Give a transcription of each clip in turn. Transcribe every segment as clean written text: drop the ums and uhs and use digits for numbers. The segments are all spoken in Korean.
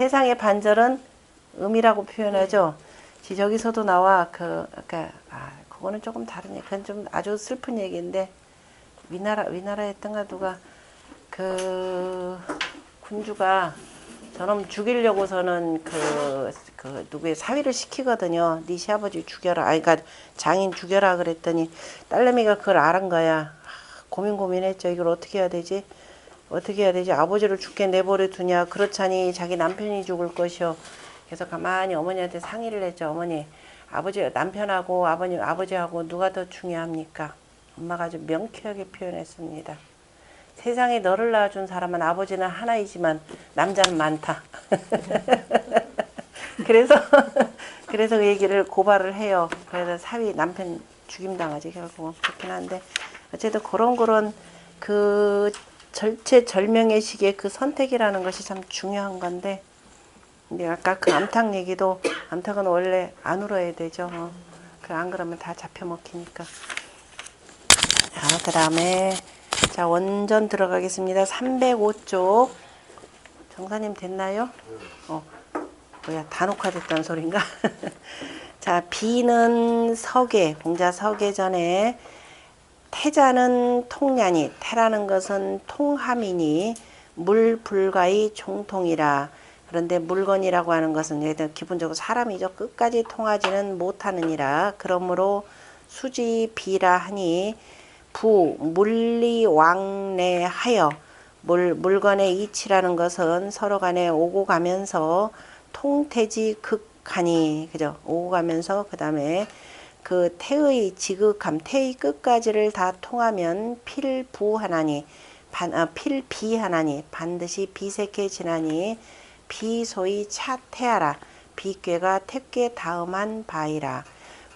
세상의 반절은 음이라고 표현하죠. 저기서도 나와 그러니까 그거는 조금 다른 얘기. 그건 좀 아주 슬픈 얘기인데 위나라였던가 누가 그 군주가 저놈 죽이려고서는 그 누구의 사위를 시키거든요. 네 시아버지 죽여라. 그러니까 장인 죽여라 그랬더니 딸내미가 그걸 알은 거야. 고민했죠. 이걸 어떻게 해야 되지? 어떻게 해야 되지? 아버지를 죽게 내버려 두냐? 그렇자니 자기 남편이 죽을 것이요. 그래서 가만히 어머니한테 상의를 했죠. 어머니, 남편하고 아버지하고 누가 더 중요합니까? 엄마가 아주 명쾌하게 표현했습니다. 세상에 너를 낳아준 사람은 아버지는 하나이지만 남자는 많다. 그래서 그 얘기를 고발을 해요. 그래서 사위 남편 죽임당하지 결국은. 그렇긴 한데 어쨌든 그런 그 절체절명의 시기에 그 선택이라는 것이 참 중요한 건데, 근데 아까 그 암탉 얘기도, 암탉은 원래 안 울어야 되죠. 안 그러면 다 잡혀 먹히니까. 자, 그 다음에 자, 원전 들어가겠습니다. 305쪽. 정사님 됐나요? 뭐야, 단옥화됐다는 소린가? 자, 비는 서계, 봉자 서계 전에 태자는 통냐니, 태라는 것은 통함이니 물불가의 종통이라. 그런데 물건이라고 하는 것은 기본적으로 사람이죠. 끝까지 통하지는 못하느니라. 그러므로 수지 비라 하니 부 물리왕래하여, 물건의 이치라는 것은 서로 간에 오고 가면서 통태지 극하니, 그죠? 오고 가면서 그 다음에 그 태의 지극함, 태의 끝까지를 다 통하면 필부하나니, 필비하나니, 반드시 비색해지나니, 비소위 차태하라, 비괴가 택괴 다음한 바이라.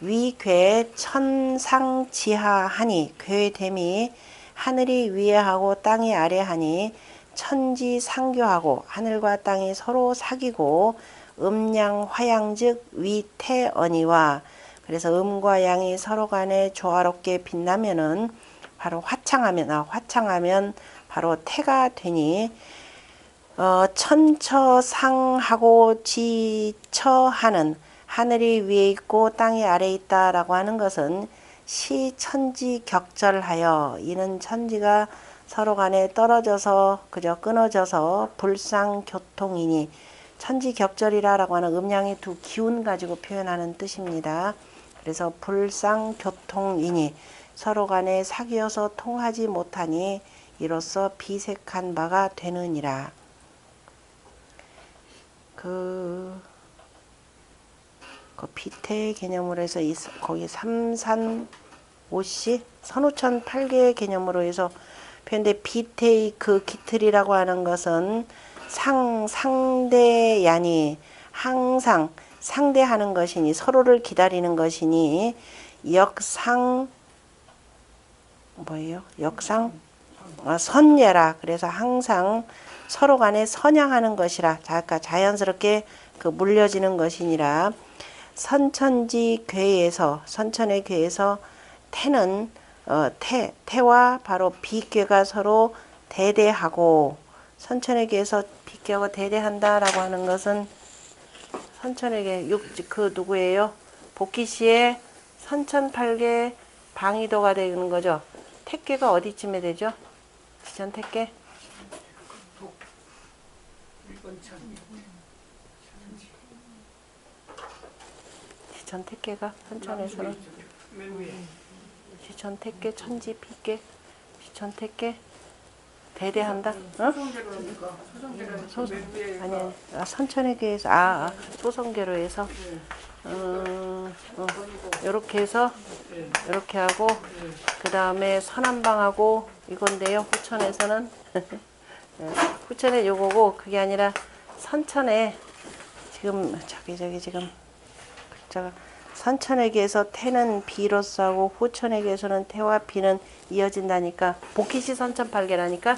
위괴 천상지하하니, 괴됨이 하늘이 위에 하고 땅이 아래 하니, 천지상교하고 하늘과 땅이 서로 사귀고, 음양 화양즉 위태언이와. 그래서 음과 양이 서로 간에 조화롭게 빛나면은 바로 화창하면 바로 태가 되니, 천처상하고 지처하는, 하늘이 위에 있고 땅이 아래에 있다라고 하는 것은 시천지격절하여, 이는 천지가 서로 간에 떨어져서 그저 끊어져서 불상교통이니, 천지격절이라고 하는 음양의 두 기운 가지고 표현하는 뜻입니다. 그래서 불상교통이니 서로 간에 사귀어서 통하지 못하니 이로써 비색한 바가 되느니라. 그 비태 개념으로 해서 거기 삼산오씨 선우천 8개의 개념으로 해서 표현된 비태의 그 기틀이라고 하는 것은 상대야니, 항상 상대하는 것이니, 서로를 기다리는 것이니, 선예라. 그래서 항상 서로 간에 선양하는 것이라. 아까 자연스럽게 물려지는 것이니라. 선천의 괴에서 태는 태와 바로 비괴가 서로 대대하고, 선천의 괴에서 비괴하고 대대한다라고 하는 것은 선천의 괴 그 누구예요? 복귀시에 선천팔계 방위도가 되는 거죠. 택괴가 어디쯤에 되죠? 지천 택괴? 지천 택괴가 선천에서는 지천 택괴, 천지 비괴, 지천 택괴 대대한다. 아니, 선천의 괴에서 소성계로 해서 이렇게 해서 이렇게 하고, 그 다음에 선한방하고 이건데요. 후천에서는 후천에 요거고, 그게 아니라 선천에 지금 지금 글자가 선천에게서 태는 비로서 하고, 후천에게서는 태와 비는 이어진다니까, 복희시 선천팔계라니까.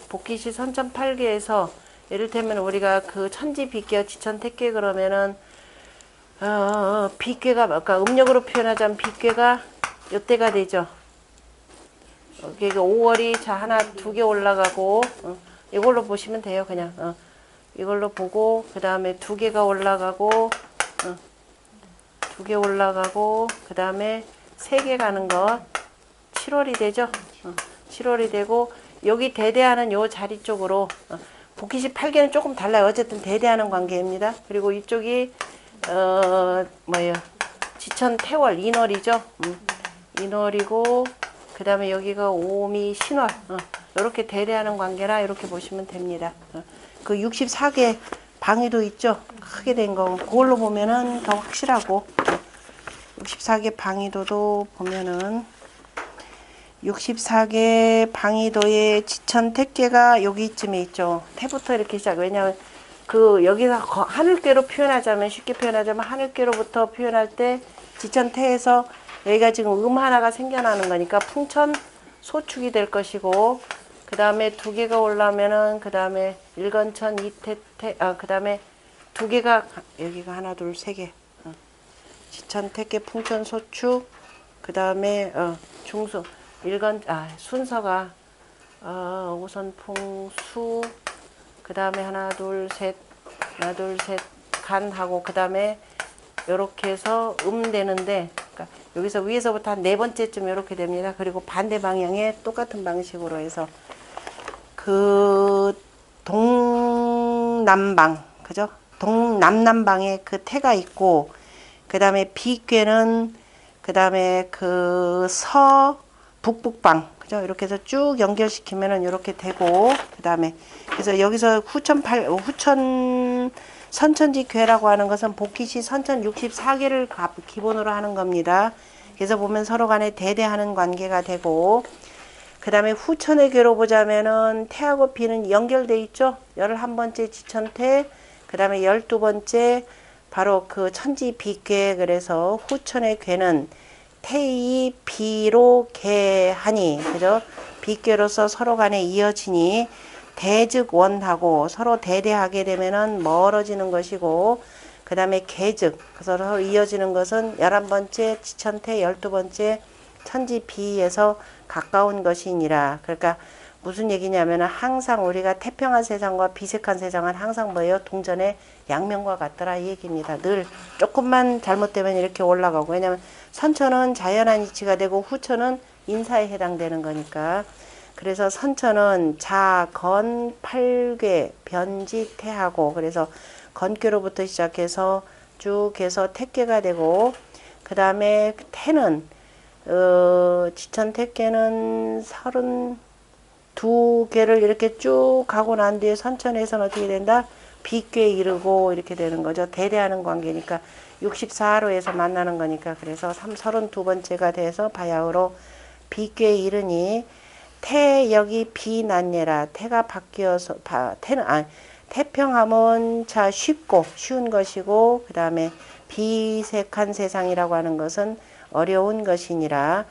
복희시 선천팔계에서 이를테면 우리가 그 천지 비괴 지천 택괴 그러면은 비괴가 아까 음력으로 표현하자면 비괴가 이때가 되죠. 이게 5월이 자 하나 두 개 올라가고, 이걸로 보시면 돼요. 그냥 이걸로 보고 그 다음에 두 개가 올라가고 두 개 올라가고 그 다음에 세 개 가는 것 7월이 되죠. 7월이 되고 여기 대대하는 요 자리 쪽으로 복귀시 8개는 조금 달라요. 어쨌든 대대하는 관계입니다. 그리고 이쪽이 뭐예요? 지천 태월 인월이죠. 인월이고 그 다음에 여기가 오미 신월 이렇게 대대하는 관계라 이렇게 보시면 됩니다. 그 64개 방위도 있죠. 크게 된 거 그걸로 보면은 더 확실하고 64개 방위도도 보면은 64개 방위도의 지천 택계가 여기쯤에 있죠. 태부터 이렇게 시작. 왜냐하면 그 여기서 하늘괴로 표현하자면 쉽게 표현하자면 하늘괴로부터 표현할 때 지천 태에서 여기가 지금 하나가 생겨나는 거니까 풍천 소축이 될 것이고 그 다음에 두 개가 올라오면은 그 다음에 일건천 이태태 그 다음에 두 개가 여기가 하나 둘 세 개 지천 택계 풍천 소축 그 다음에 중수 순서가 우선 풍수 그 다음에 하나 둘 셋 간하고 그 다음에 요렇게 해서 되는데 그러니까 여기서 위에서부터 한 네 번째쯤 이렇게 됩니다. 그리고 반대 방향에 똑같은 방식으로 해서 그 동남방 그죠? 동남남방에 그 태가 있고 그 다음에 비괴는 그 다음에 그 북북방 그죠? 이렇게 해서 쭉 연결시키면은 이렇게 되고 그 다음에 그래서 여기서 후천 선천지괴라고 하는 것은 복귀시 선천 64개를 기본으로 하는 겁니다. 그래서 보면 서로 간에 대대하는 관계가 되고 그 다음에 후천의 괴로 보자면은 태하고 비는 연결돼 있죠. 11번째 지천태 그 다음에 12번째 바로 그 천지 비괴 그래서 후천의 괴는 태이 비로 개하니 그죠? 비괴로서 서로 간에 이어지니 대즉 원하고 서로 대대하게 되면은 멀어지는 것이고 그 다음에 개즉 서로 이어지는 것은 11번째 지천태 12번째 천지 비에서 가까운 것이니라. 그러니까 무슨 얘기냐면은 항상 우리가 태평한 세상과 비색한 세상은 항상 뭐예요? 동전의 양면과 같더라 이 얘기입니다. 늘 조금만 잘못되면 이렇게 올라가고 왜냐면 선천은 자연한 이치가 되고 후천은 인사에 해당되는 거니까 그래서 선천은 자, 건, 팔괴, 변지, 태하고 그래서 건괴로부터 시작해서 쭉 해서 택괴가 되고 그 다음에 태는 지천 택괴는 32개를 이렇게 쭉 가고 난 뒤에 선천에서는 어떻게 된다? 비괴에 이르고 이렇게 되는 거죠. 대대하는 관계니까 64로에서 만나는 거니까 그래서 32번째가 돼서 바야흐로 비괴에 이르니 태 여기 비난예라 태가 바뀌어서 태평함은 자 쉽고 쉬운 것이고 그 다음에 비색한 세상이라고 하는 것은 어려운 것이니라.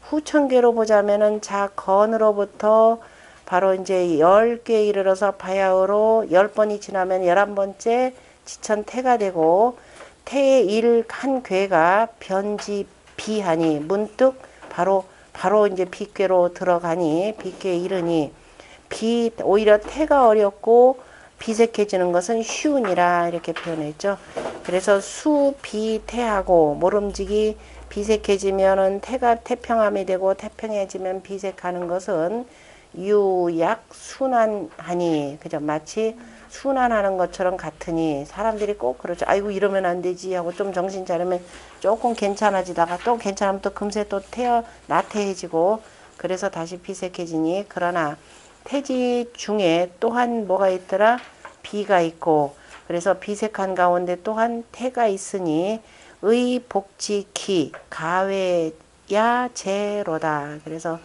후천계로 보자면은 자 건으로부터 바로 이제 10개에 이르러서 바야흐로 10번이 지나면 11번째 지천태가 되고 태의 일한 괴가 변지 비하니 문득 바로 이제 비괴로 들어가니 비괴에 이르니 오히려 태가 어렵고 비색해지는 것은 쉬우니라 이렇게 표현했죠. 그래서 수비태하고 모름지기 비색해지면은 태가 태평함이 되고 태평해지면 비색하는 것은 유약 순환하니 그죠? 마치 순환하는 것처럼 같으니 사람들이 꼭 그러죠. 아이고 이러면 안 되지 하고 좀 정신 차리면 조금 괜찮아지다가 또 괜찮으면 또 금세 또 나태해지고 그래서 다시 비색해지니 그러나 태지 중에 또한 뭐가 있더라? 비가 있고 그래서 비색한 가운데 또한 태가 있으니 의복지기 가외야 제로다. 그래서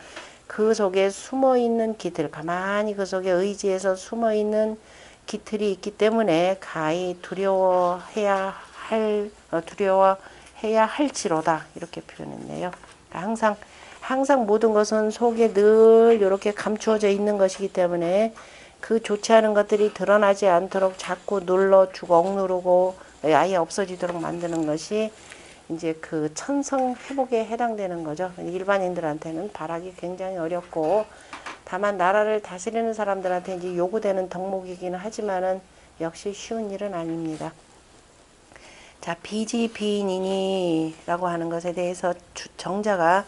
그 속에 숨어있는 기틀 가만히 그 속에 의지에서 숨어있는 기틀이 있기 때문에 가히 두려워해야 할지로다 이렇게 표현했네요. 그러니까 항상 모든 것은 속에 늘 이렇게 감추어져 있는 것이기 때문에 그 좋지 않은 것들이 드러나지 않도록 자꾸 눌러주고 억누르고 아예 없어지도록 만드는 것이 이제 그 천성 회복에 해당되는 거죠. 일반인들한테는 바라기 굉장히 어렵고 다만 나라를 다스리는 사람들한테 이제 요구되는 덕목이기는 하지만은 역시 쉬운 일은 아닙니다. 자, 비지 비인이니 라고 하는 것에 대해서 정자가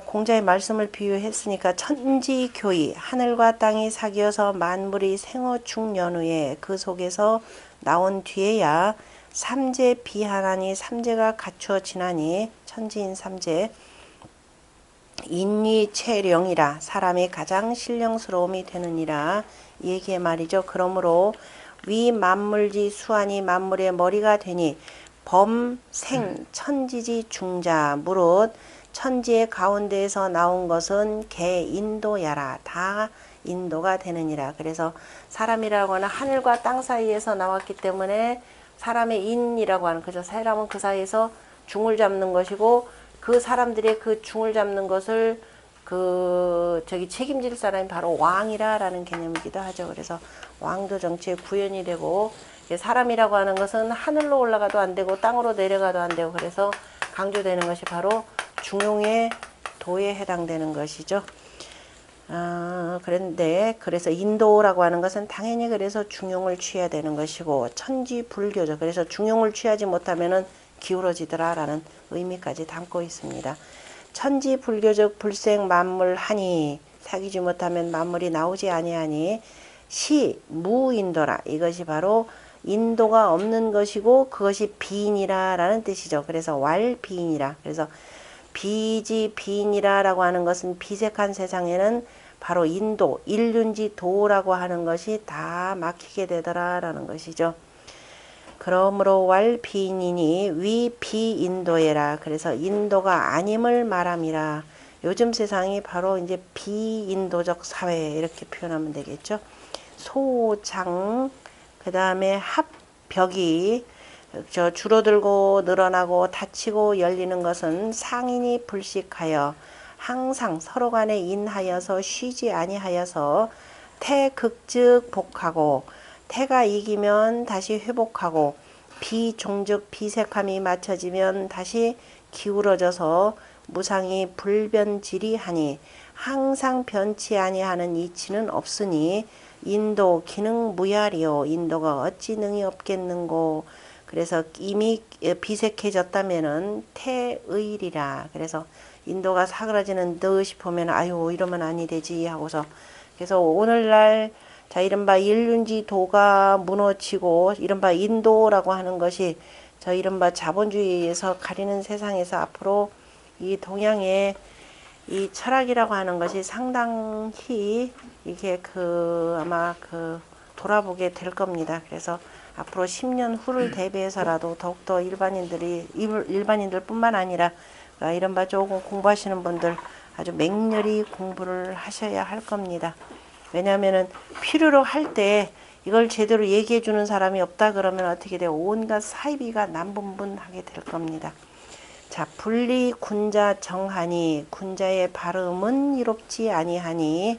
공자의 말씀을 비유했으니까 천지교의, 하늘과 땅이 사귀어서 만물이 생어충연후에 그 속에서 나온 뒤에야 삼재 비하나니 삼재가 갖추어지나니 천지인 삼재 인리 최령이라 사람이 가장 신령스러움이 되느니라 이 얘기의 말이죠. 그러므로 위 만물지 수하니 만물의 머리가 되니 범생 천지지 중자 무릇 천지의 가운데에서 나온 것은 개 인도야라 다 인도가 되느니라. 그래서 사람이라고 하는 하늘과 땅 사이에서 나왔기 때문에 사람의 인이라고 하는 그죠. 사람은 그 사이에서 중을 잡는 것이고 그 사람들의 그 중을 잡는 것을 책임질 사람이 바로 왕이라라는 개념이기도 하죠. 그래서 왕도 정치의 구현이 되고 사람이라고 하는 것은 하늘로 올라가도 안 되고 땅으로 내려가도 안 되고 그래서 강조되는 것이 바로 중용의 도에 해당되는 것이죠. 그런데 그래서 인도라고 하는 것은 당연히 그래서 중용을 취해야 되는 것이고 천지불교죠. 그래서 중용을 취하지 못하면은 기울어지더라라는 의미까지 담고 있습니다. 천지불교적 불생 만물하니 사귀지 못하면 만물이 나오지 아니하니 시 무인도라 이것이 바로 인도가 없는 것이고 그것이 비인이라라는 뜻이죠. 그래서 왈비인이라 그래서 비지 비인이라라고 하는 것은 비색한 세상에는 바로 인도 인륜지 도라고 하는 것이 다 막히게 되더라라는 것이죠. 그러므로 왈비인이니 위 비인도에라 그래서 인도가 아님을 말함이라. 요즘 세상이 바로 이제 비인도적 사회 이렇게 표현하면 되겠죠. 소장 그 다음에 합벽이 줄어들고 늘어나고 닫히고 열리는 것은 상인이 불식하여 항상 서로 간에 인하여서 쉬지 아니하여서 태극즉 복하고 태가 이기면 다시 회복하고 비종즉 비색함이 맞춰지면 다시 기울어져서 무상이 불변질이하니 항상 변치 아니하는 이치는 없으니 인도 기능 무야리요 인도가 어찌 능이 없겠는고. 그래서 이미 비색해졌다면은 태의리라. 그래서 인도가 사그라지는 듯이 보면 아유 이러면 아니 되지 하고서 그래서 오늘날 자 이른바 인륜지 도가 무너지고 이른바 인도라고 하는 것이 저 이른바 자본주의에서 가리는 세상에서 앞으로 이 동양의 이 철학이라고 하는 것이 상당히 이게 아마 돌아보게 될 겁니다. 그래서 앞으로 10년 후를 대비해서라도 더욱더 일반인들 뿐만 아니라 이른바 조금 공부하시는 분들 아주 맹렬히 공부를 하셔야 할 겁니다. 왜냐하면은 필요로 할 때 이걸 제대로 얘기해 주는 사람이 없다 그러면 어떻게 돼요? 온갖 사이비가 남분분하게 될 겁니다. 자, 분리 군자 정하니 군자의 발음은 이롭지 아니하니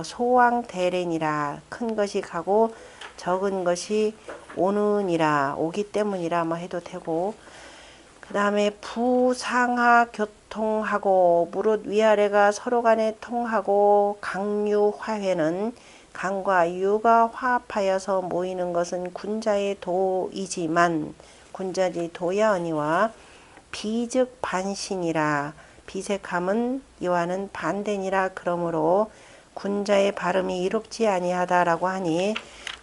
소왕 대례니라. 큰 것이 가고 적은 것이 오느니라. 오기 때문이라 뭐 해도 되고 그 다음에 부상하 교통하고 무릇 위아래가 서로 간에 통하고 강유화회는 강과 유가 화합하여서 모이는 것은 군자의 도이지만 군자지 도야언니와 비즉 반신이라. 비색함은 이와는 반대니라. 그러므로 군자의 발음이 이롭지 아니하다라고 하니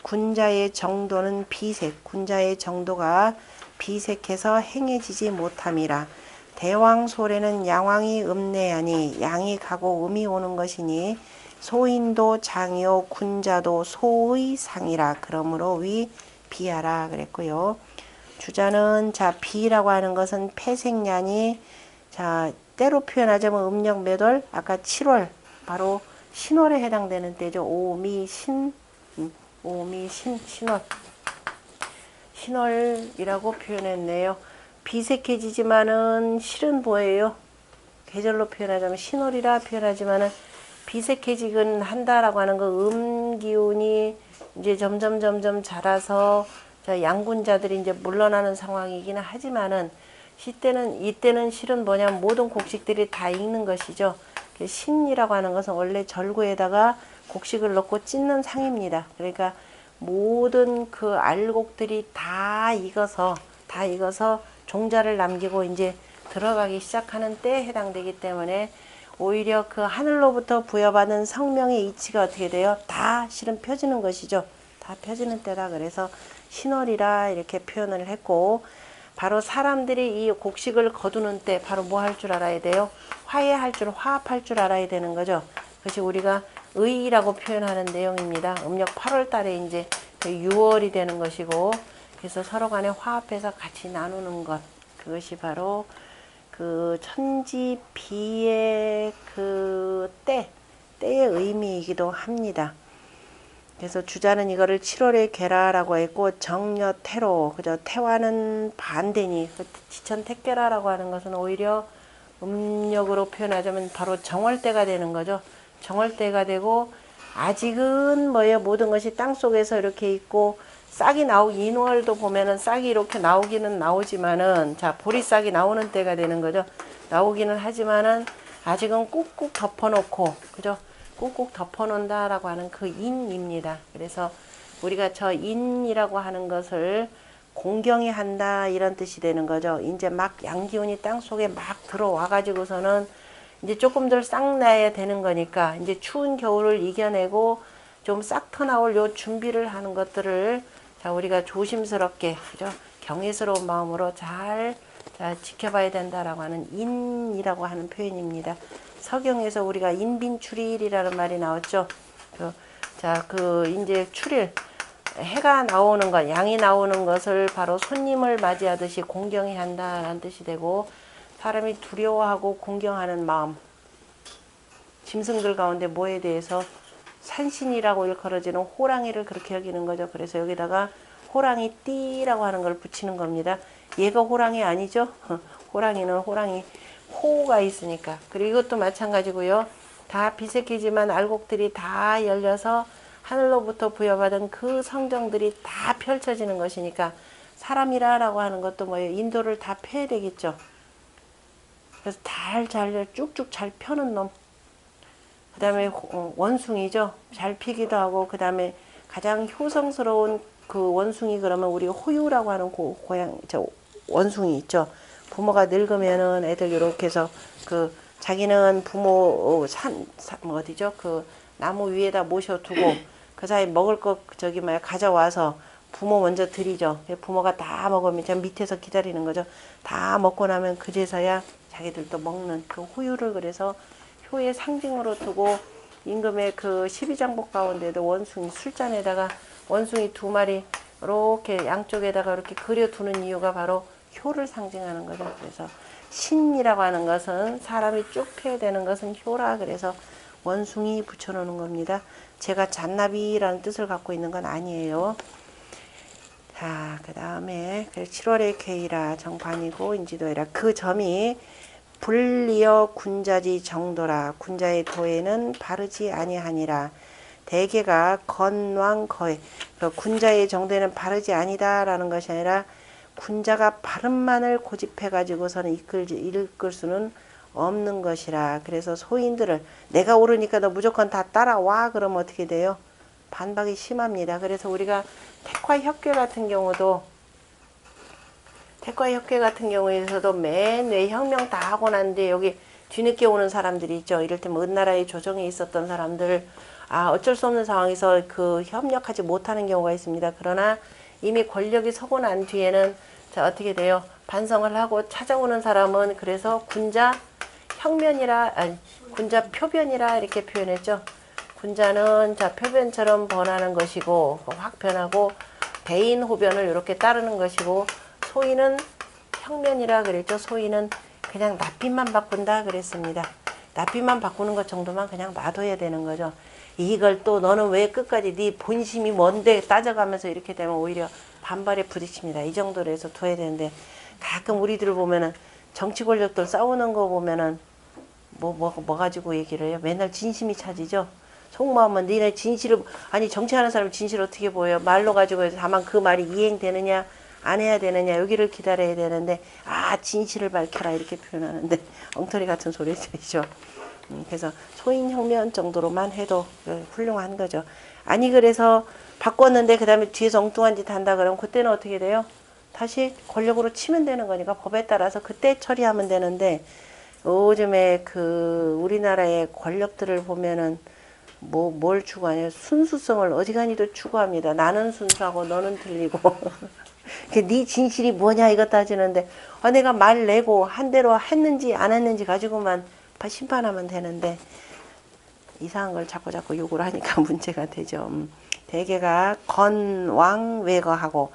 군자의 정도는 비색 군자의 정도가 비색해서 행해지지 못함이라. 대왕소래는 양왕이 음내하니 양이 가고 음이 오는 것이니 소인도 장이요 군자도 소의 상이라. 그러므로 위 비하라 그랬고요. 주자는 자 비라고 하는 것은 폐생년이 자 때로 표현하자면 음력 몇월 아까 7월 바로 신월에 해당되는 때죠. 오미신 신월 신월이라고 표현했네요. 비색해지지만은 실은 뭐예요? 계절로 표현하자면 신월이라 표현하지만은 비색해지긴 한다라고 하는 거 기운이 이제 점점 자라서 양군자들이 이제 물러나는 상황이기는 하지만은 이때는 실은 뭐냐면 모든 곡식들이 다 익는 것이죠. 신이라고 하는 것은 원래 절구에다가 곡식을 넣고 찢는 상입니다. 그러니까 모든 그 알곡들이 다 익어서 종자를 남기고 이제 들어가기 시작하는 때에 해당되기 때문에 오히려 그 하늘로부터 부여받은 성명의 이치가 어떻게 돼요? 다 실은 펴지는 것이죠. 다 펴지는 때다. 그래서 신월이라 이렇게 표현을 했고, 바로 사람들이 이 곡식을 거두는 때 바로 뭐 할 줄 알아야 돼요? 화합할 줄 알아야 되는 거죠. 그것이 우리가 의라고 표현하는 내용입니다. 음력 8월 달에 이제 6월이 되는 것이고, 그래서 서로 간에 화합해서 같이 나누는 것, 그것이 바로 그 천지비의 그 때의 의미이기도 합니다. 그래서 주자는 이거를 7월의 괴라라고 했고, 정여태로, 그죠? 태와는 반대니, 지천택괴라라고 하는 것은 오히려 음력으로 표현하자면 바로 정월때가 되는 거죠. 정월때가 되고, 아직은 뭐예요? 모든 것이 땅 속에서 이렇게 있고, 싹이 인월도 보면은 싹이 이렇게 나오기는 나오지만은, 자, 보리싹이 나오는 때가 되는 거죠. 나오기는 하지만은, 아직은 꾹꾹 덮어놓고, 그죠? 꾹꾹 덮어놓는다라고 하는 그 인입니다. 그래서 우리가 저 인이라고 하는 것을 공경히 한다 이런 뜻이 되는 거죠. 이제 막 양기운이 땅 속에 막 들어와 가지고서는 이제 조금 더 싹 나야 되는 거니까 이제 추운 겨울을 이겨내고 좀 싹 터나올 요 준비를 하는 것들을 자 우리가 조심스럽게 그죠? 경외스러운 마음으로 잘 지켜봐야 된다라고 하는 인이라고 하는 표현입니다. 서경에서 우리가 인빈출일이라는 말이 나왔죠. 이제 출일, 해가 나오는 것, 양이 나오는 것을 바로 손님을 맞이하듯이 공경히 한다라는 뜻이 되고, 사람이 두려워하고 공경하는 마음, 짐승들 가운데 뭐에 대해서 산신이라고 일컬어지는 호랑이를 그렇게 여기는 거죠. 그래서 여기다가 호랑이 띠라고 하는 걸 붙이는 겁니다. 얘가 호랑이 아니죠? 호랑이는 호랑이 호가 있으니까. 그리고 이것도 마찬가지고요. 다 비색이지만 알곡들이 다 열려서 하늘로부터 부여받은 그 성정들이 다 펼쳐지는 것이니까 사람이라고 하는 것도 뭐예요? 인도를 다 펴야 되겠죠. 그래서 잘 쭉쭉 잘 펴는 놈. 그 다음에 원숭이죠. 잘 피기도 하고 그 다음에 가장 효성스러운 그 원숭이 그러면 우리 호유라고 하는 원숭이 있죠. 부모가 늙으면은 애들 이렇게 해서 그 자기는 부모 어디죠? 그 나무 위에다 모셔두고 그 사이 먹을 거 가져와서 부모 먼저 드리죠. 부모가 다 먹으면 저 밑에서 기다리는 거죠. 다 먹고 나면 그제서야 자기들도 먹는 그 호유를 그래서 효의 상징으로 두고 임금의 그 12장복 가운데도 원숭이 술잔에다가 원숭이 2마리 이렇게 양쪽에다가 이렇게 그려두는 이유가 바로 효를 상징하는 거죠. 그래서 신이라고 하는 것은 사람이 쭉 펴야 되는 것은 효라 그래서 원숭이 붙여놓는 겁니다. 제가 잔나비라는 뜻을 갖고 있는 건 아니에요. 자, 그 다음에 7월의 쾌이라 정반이고 인지도이라 그 점이 불리어 군자지 정도라 군자의 도에는 바르지 아니하니라 대개가 건왕거에 군자의 정도에는 바르지 아니다라는 것이 아니라 군자가 바른만을 고집해 가지고서는 읽을 수는 없는 것이라. 그래서 소인들을 내가 옳으니까 너 무조건 다 따라와 그러면 어떻게 돼요? 반박이 심합니다. 그래서 우리가 택화협궤 같은 경우에서도 맨 혁명 다 하고 난데 여기 뒤늦게 오는 사람들이 있죠. 이를테면 은나라의 조정에 있었던 사람들 어쩔 수 없는 상황에서 그 협력하지 못하는 경우가 있습니다. 그러나 이미 권력이 서고 난 뒤에는 자 어떻게 돼요? 반성을 하고 찾아오는 사람은 그래서 군자 표변이라 이렇게 표현했죠. 군자는 자 표변처럼 번하는 것이고 확 변하고 대인 호변을 이렇게 따르는 것이고 소인은 혁면이라 그랬죠. 소인은 그냥 납빛만 바꾼다 그랬습니다. 납빛만 바꾸는 것 정도만 그냥 놔둬야 되는 거죠. 이걸 또 너는 왜 끝까지 네 본심이 뭔데 따져가면서 이렇게 되면 오히려 반발에 부딪힙니다. 이 정도로 해서 둬야 되는데 가끔 우리들 보면은 정치 권력들 싸우는 거 보면은 뭐 가지고 얘기를 해요. 맨날 진심이 차지죠. 속마음은 니네 진실을 정치하는 사람 진실 어떻게 보여요? 말로 가지고 해서 다만 그 말이 이행되느냐 안 해야 되느냐 여기를 기다려야 되는데 진실을 밝혀라 이렇게 표현하는데 엉터리 같은 소리죠. 그래서 소인혁명 정도로만 해도 훌륭한 거죠. 그래서 바꿨는데 그 다음에 뒤에서 엉뚱한 짓 한다 그러면 그때는 어떻게 돼요? 다시 권력으로 치면 되는 거니까 법에 따라서 그때 처리하면 되는데 요즘에 그 우리나라의 권력들을 보면은 뭘 추구하냐 순수성을 어지간히도 추구합니다. 나는 순수하고 너는 틀리고 네 진실이 뭐냐 이거 따지는데 내가 말 내고 한 대로 했는지 안 했는지 가지고만 심판하면 되는데 이상한 걸 자꾸 요구를 하니까 문제가 되죠. 대개가 건왕외거하고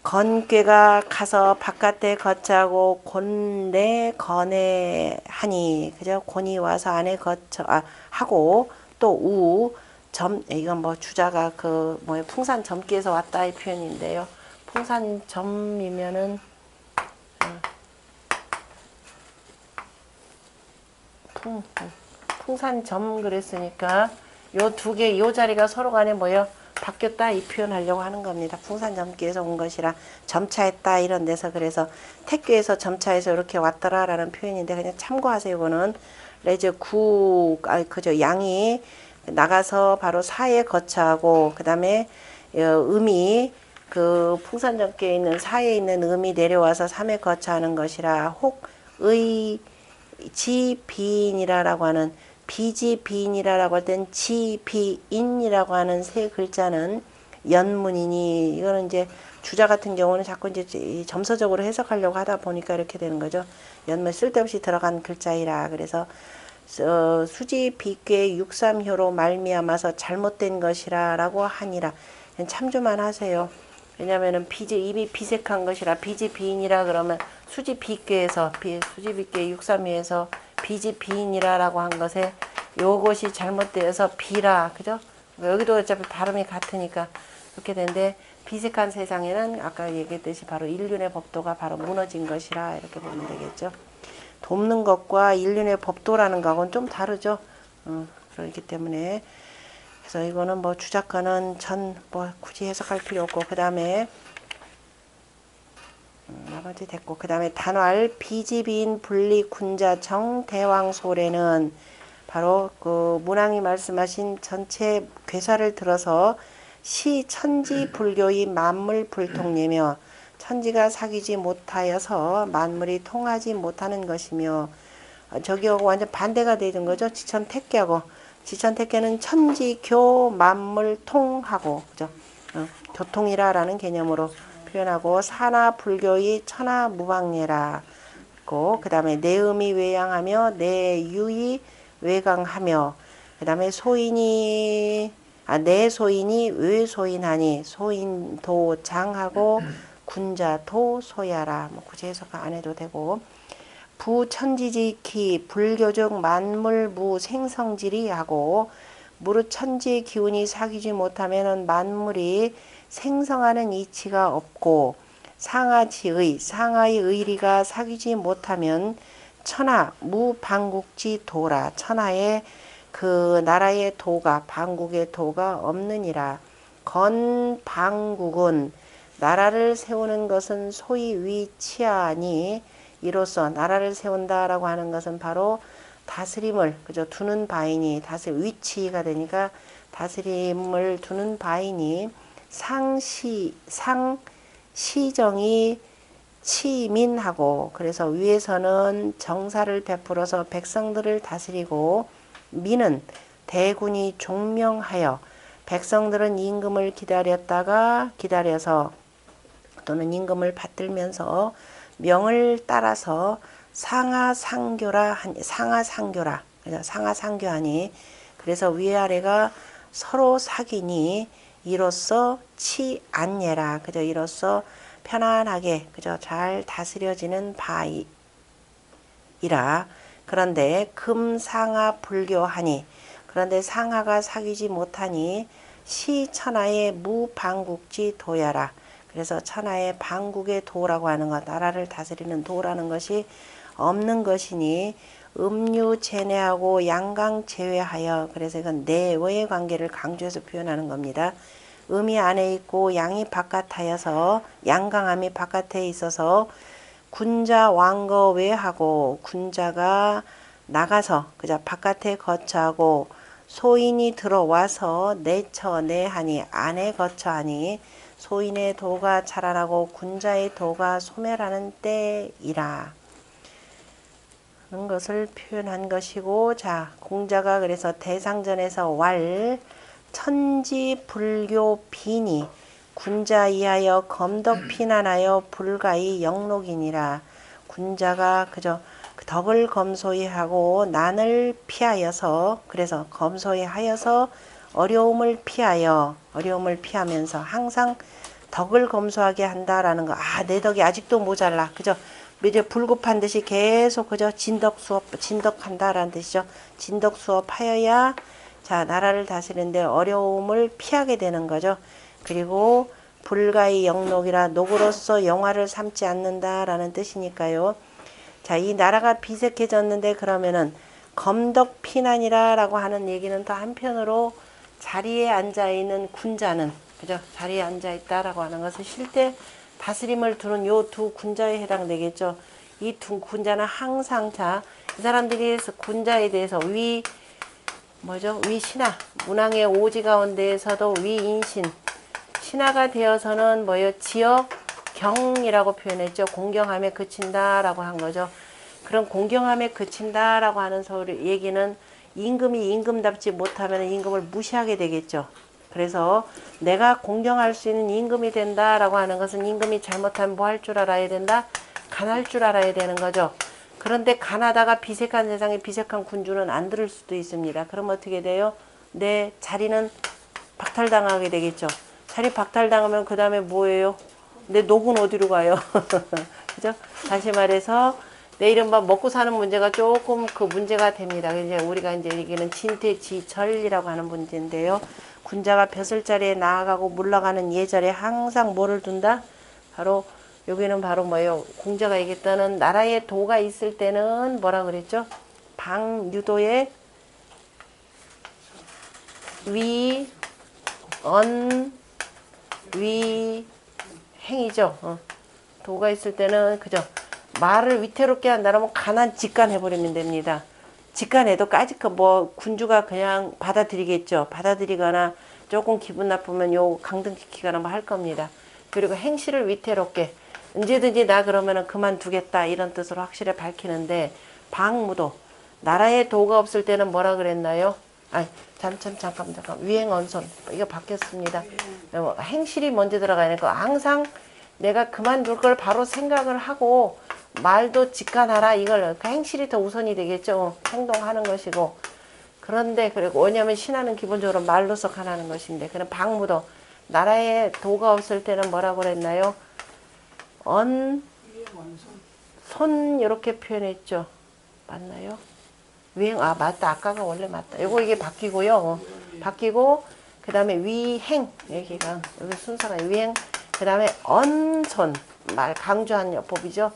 건괴가 가서 바깥에 거처하고 곤내 건에 하니 그죠? 곤이 와서 안에 거처 하고 또 우 점 이건 뭐 주자가 그 뭐에 풍산점기에서 왔다 이 표현인데요. 풍산점이면은 풍산점 그랬으니까 요 두 개 요 자리가 서로 간에 뭐요? 바뀌었다 이 표현하려고 하는 겁니다. 풍산점기에서 온 것이라 점차했다 이런 데서 그래서 택교에서 점차해서 이렇게 왔더라라는 표현인데 그냥 참고하세요. 이거는 레저 그죠 양이 나가서 바로 사에 거처하고 그 다음에 음이 그 풍산점기에 있는 사에 있는 음이 내려와서 삼에 거처하는 것이라 혹의 지비인이라고 하는 비지비인이라고 할 땐 지비인이라고 하는 세 글자는 연문이니 이거는 이제 주자 같은 경우는 자꾸 이제 점서적으로 해석하려고 하다 보니까 이렇게 되는 거죠. 연문 쓸데없이 들어간 글자이라 그래서 수지 비괴 육삼효로 말미암아서 잘못된 것이라라고 하니라 참조만 하세요. 왜냐면은 이미 비색한 것이라 비지비인이라 그러면 수지비괴에서 수지비괴 육삼위에서 비지비인이라라고 한 것에 요것이 잘못되어서 비라 그죠? 여기도 어차피 발음이 같으니까 그렇게 되는데 비색한 세상에는 아까 얘기했듯이 바로 인륜의 법도가 바로 무너진 것이라 이렇게 보면 되겠죠. 돕는 것과 인륜의 법도라는 거하고는 좀 다르죠. 그렇기 때문에 그래서 이거는 뭐 주작가는 뭐 굳이 해석할 필요 없고 그 다음에 나머지 됐고 그 다음에 단활 비지비인 분리 군자정 대왕소래는 바로 그 문왕이 말씀하신 전체 괴사를 들어서 시 천지 불교의 만물 불통례며 천지가 사귀지 못하여서 만물이 통하지 못하는 것이며 저기하고 완전 반대가 되는 거죠. 지천택계하고 지천택계는 천지교 만물통하고 그죠? 교통이라라는 개념으로 표현하고 사나 불교의 천하무방례라 그 다음에 내음이 외양하며 내유이 외강하며 그 다음에 내소인이 외소인하니 소인도 장하고 군자도 소야라 뭐 굳이 해석 안 해도 되고 부천지지키 불교적 만물무 생성질이 하고 무릇 천지의 기운이 사귀지 못하면 만물이 생성하는 이치가 없고 상하의 의리가 사귀지 못하면 천하 무방국지 도라 천하의 그 나라의 도가 방국의 도가 없느니라. 건방국은 나라를 세우는 것은 소위 위치하니 이로써 나라를 세운다라고 하는 것은 바로 다스림을 그저 두는 바이니 위치가 되니까 다스림을 두는 바이니 상시정이 치민하고 그래서 위에서는 정사를 베풀어서 백성들을 다스리고 민은 대군이 종명하여 백성들은 임금을 기다려서 또는 임금을 받들면서 명을 따라서 상하상교하니 그래서 위아래가 서로 사귀니 이로써 치안예라 그저 이로써 편안하게 그저 잘 다스려지는 바이라. 그런데 금상하 불교하니 그런데 상하가 사귀지 못하니 시천하의 무방국지 도야라. 그래서 천하의 방국의 도라고 하는 것 나라를 다스리는 도라는 것이 없는 것이니 음유 제내하고 양강 제외하여 그래서 이건 내외의 관계를 강조해서 표현하는 겁니다. 음이 안에 있고 양이 바깥하여서 양강함이 바깥에 있어서 군자 왕거 외하고 군자가 나가서 그저 바깥에 거처하고 소인이 들어와서 내처내하니 안에 거처하니 소인의 도가 자라나고 군자의 도가 소멸하는 때이라 하는 것을 표현한 것이고, 자 공자가 그래서 대상전에서 왈 천지 불교 비니 군자 이하여 검덕 피난하여 불가의 영록이니라. 군자가 그저 덕을 검소히 하고 난을 피하여서, 그래서 검소히 하여서 어려움을 피하면서 항상 덕을 검소하게 한다라는 거. 아, 내 덕이 아직도 모자라. 그죠? 이제 불급한 듯이 계속 그저 진덕한다라는 뜻이죠. 진덕 수업하여야 자 나라를 다스리는데 어려움을 피하게 되는 거죠. 그리고 불가의 영록이라 녹으로서 영화를 삼지 않는다라는 뜻이니까요. 자, 이 나라가 비색해졌는데 그러면은 검덕 피난이라고 하는 얘기는 또 한편으로 자리에 앉아 있는 군자는, 그죠? 자리에 앉아 있다라고 하는 것은 실제 다스림을 두는 요 두 군자에 해당되겠죠. 이 두 군자는 항상 자, 이 사람들이 군자에 대해서 위신하, 문왕의 오지 가운데에서도 위인신, 신하가 되어서는 지역 경이라고 표현했죠. 공경함에 그친다라고 한 거죠. 그런 공경함에 그친다라고 하는 소리 얘기는 임금이 임금답지 못하면 임금을 무시하게 되겠죠. 그래서 내가 공경할 수 있는 임금이 된다라고 하는 것은 임금이 잘못하면 뭐 할 줄 알아야 된다? 간할 줄 알아야 되는 거죠. 그런데 간하다가 비색한 세상에 비색한 군주는 안 들을 수도 있습니다. 그럼 어떻게 돼요? 내 자리는 박탈당하게 되겠죠. 자리 박탈당하면 그 다음에 뭐예요? 내 녹은 어디로 가요? 그죠? 다시 말해서 내 이른바 먹고 사는 문제가 조금 그 문제가 됩니다. 이제 우리가 이제 얘기는 진퇴지절이라고 하는 문제인데요. 군자가 벼슬자리에 나아가고 물러가는 예절에 항상 뭐를 둔다? 바로 여기는 바로 뭐예요? 공자가 얘기했다는 나라에 도가 있을 때는 뭐라 그랬죠? 방유도의 행이죠. 도가 있을 때는 그죠? 말을 위태롭게 한다면 가난 직간해버리면 됩니다. 직간해도 까짓 군주가 그냥 받아들이겠죠. 받아들이거나 조금 기분 나쁘면 요 강등시키거나 뭐 할 겁니다. 그리고 행실을 위태롭게 언제든지 나 그러면은 그만두겠다 이런 뜻으로 확실히 밝히는데, 방무도 나라에 도가 없을 때는 뭐라 그랬나요? 잠깐 위행언손 이거 바뀌었습니다. 행실이 먼저 들어가니까 항상 내가 그만둘 걸 바로 생각을 하고 말도 직관하라, 이걸 행실이 더 우선이 되겠죠. 행동하는 것이고. 그런데 그리고 왜냐하면 신하는 기본적으로 말로서 가는 것인데, 그럼 방무도 나라에 도가 없을 때는 뭐라고 그랬나요? 손 이렇게 표현했죠. 맞나요? 맞다. 아까가 원래 맞다. 이게 바뀌고요. 바뀌고 그 다음에 위행, 여기가 여기 순서가 위행, 그 다음에 언손, 말 강조한 법이죠.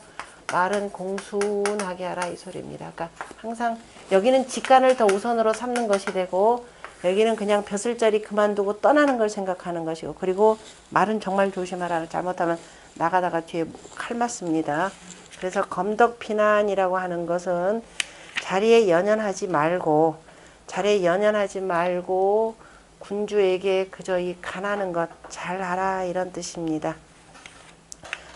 말은 공순하게 하라 이 소리입니다. 그러니까 항상 여기는 직간을 더 우선으로 삼는 것이 되고, 여기는 그냥 벼슬자리 그만두고 떠나는 걸 생각하는 것이고, 그리고 말은 정말 조심하라. 잘못하면 나가다가 뒤에 칼 맞습니다. 그래서 검덕피난이라고 하는 것은 자리에 연연하지 말고 군주에게 그저 이 간하는 것 잘하라 이런 뜻입니다.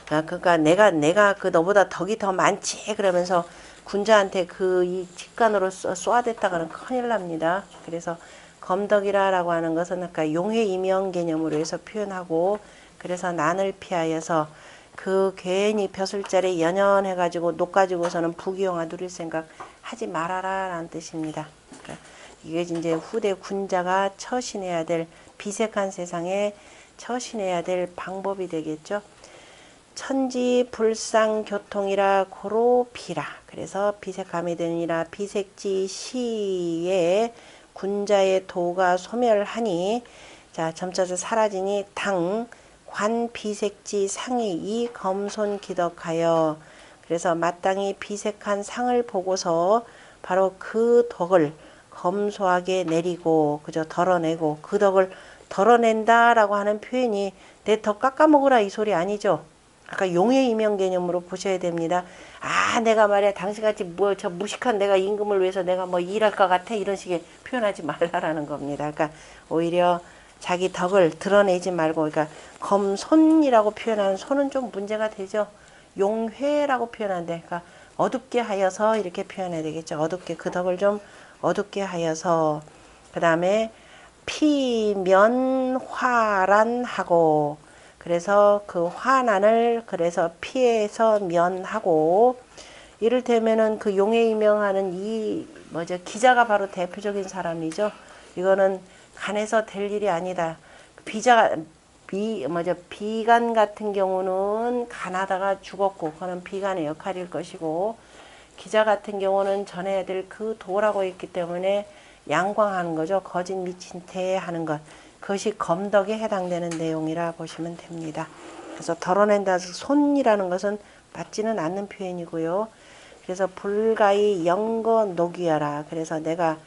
그러니까 내가 그 너보다 덕이 더 많지 그러면서 군자한테 이 직간으로 쏘아댔다가는 큰일 납니다. 그래서 검덕이라고 하는 것은 그러니까 용회이명 개념으로 해서 표현하고, 그래서 난을 피하여서 그 괜히 벼슬자리에 연연해가지고 녹 가지고서는 부귀영화 누릴 생각 하지 말아라 라는 뜻입니다. 그러니까 이게 이제 후대 군자가 처신해야 될, 비색한 세상에 처신해야 될 방법이 되겠죠. 천지 불상 교통이라 고로 비라. 그래서 비색함이 되니라 비색지 시에 군자의 도가 소멸하니, 자 점자서 사라지니 당 관 비색지 상이 이 검손 기덕하여. 그래서 마땅히 비색한 상을 보고서 바로 그 덕을 검소하게 내리고 그저 덜어내고, 그 덕을 덜어낸다라고 하는 표현이 내 덕 깎아먹으라 이 소리 아니죠. 아까 용의 이명 개념으로 보셔야 됩니다. 아, 내가 말이야 당신같이 뭐 저 무식한 내가 임금을 위해서 내가 뭐 일할 것 같아 이런 식의 표현하지 말라라는 겁니다. 그러니까 오히려 자기 덕을 드러내지 말고, 그러니까 검손이라고 표현하는 손은 좀 문제가 되죠. 용회라고 표현하는데, 그러니까 어둡게 하여서 이렇게 표현해야 되겠죠. 어둡게, 그 덕을 좀 어둡게 하여서. 그 다음에 피면화란하고, 그래서 그 화난을 그래서 피해서 면하고, 이를테면은 그 용에 임명하는 이 뭐죠, 기자가 바로 대표적인 사람이죠. 이거는 간에서 될 일이 아니다. 비간 같은 경우는 간하다가 죽었고, 그거는 비간의 역할일 것이고, 기자 같은 경우는 전해야 될 그 도라고 있기 때문에 양광하는 거죠. 거짓 미친 대하는 것. 그것이 검덕에 해당되는 내용이라 보시면 됩니다. 그래서 덜어낸다, 손이라는 것은 맞지는 않는 표현이고요. 그래서 불가히 영거 녹이어라. 그래서 내가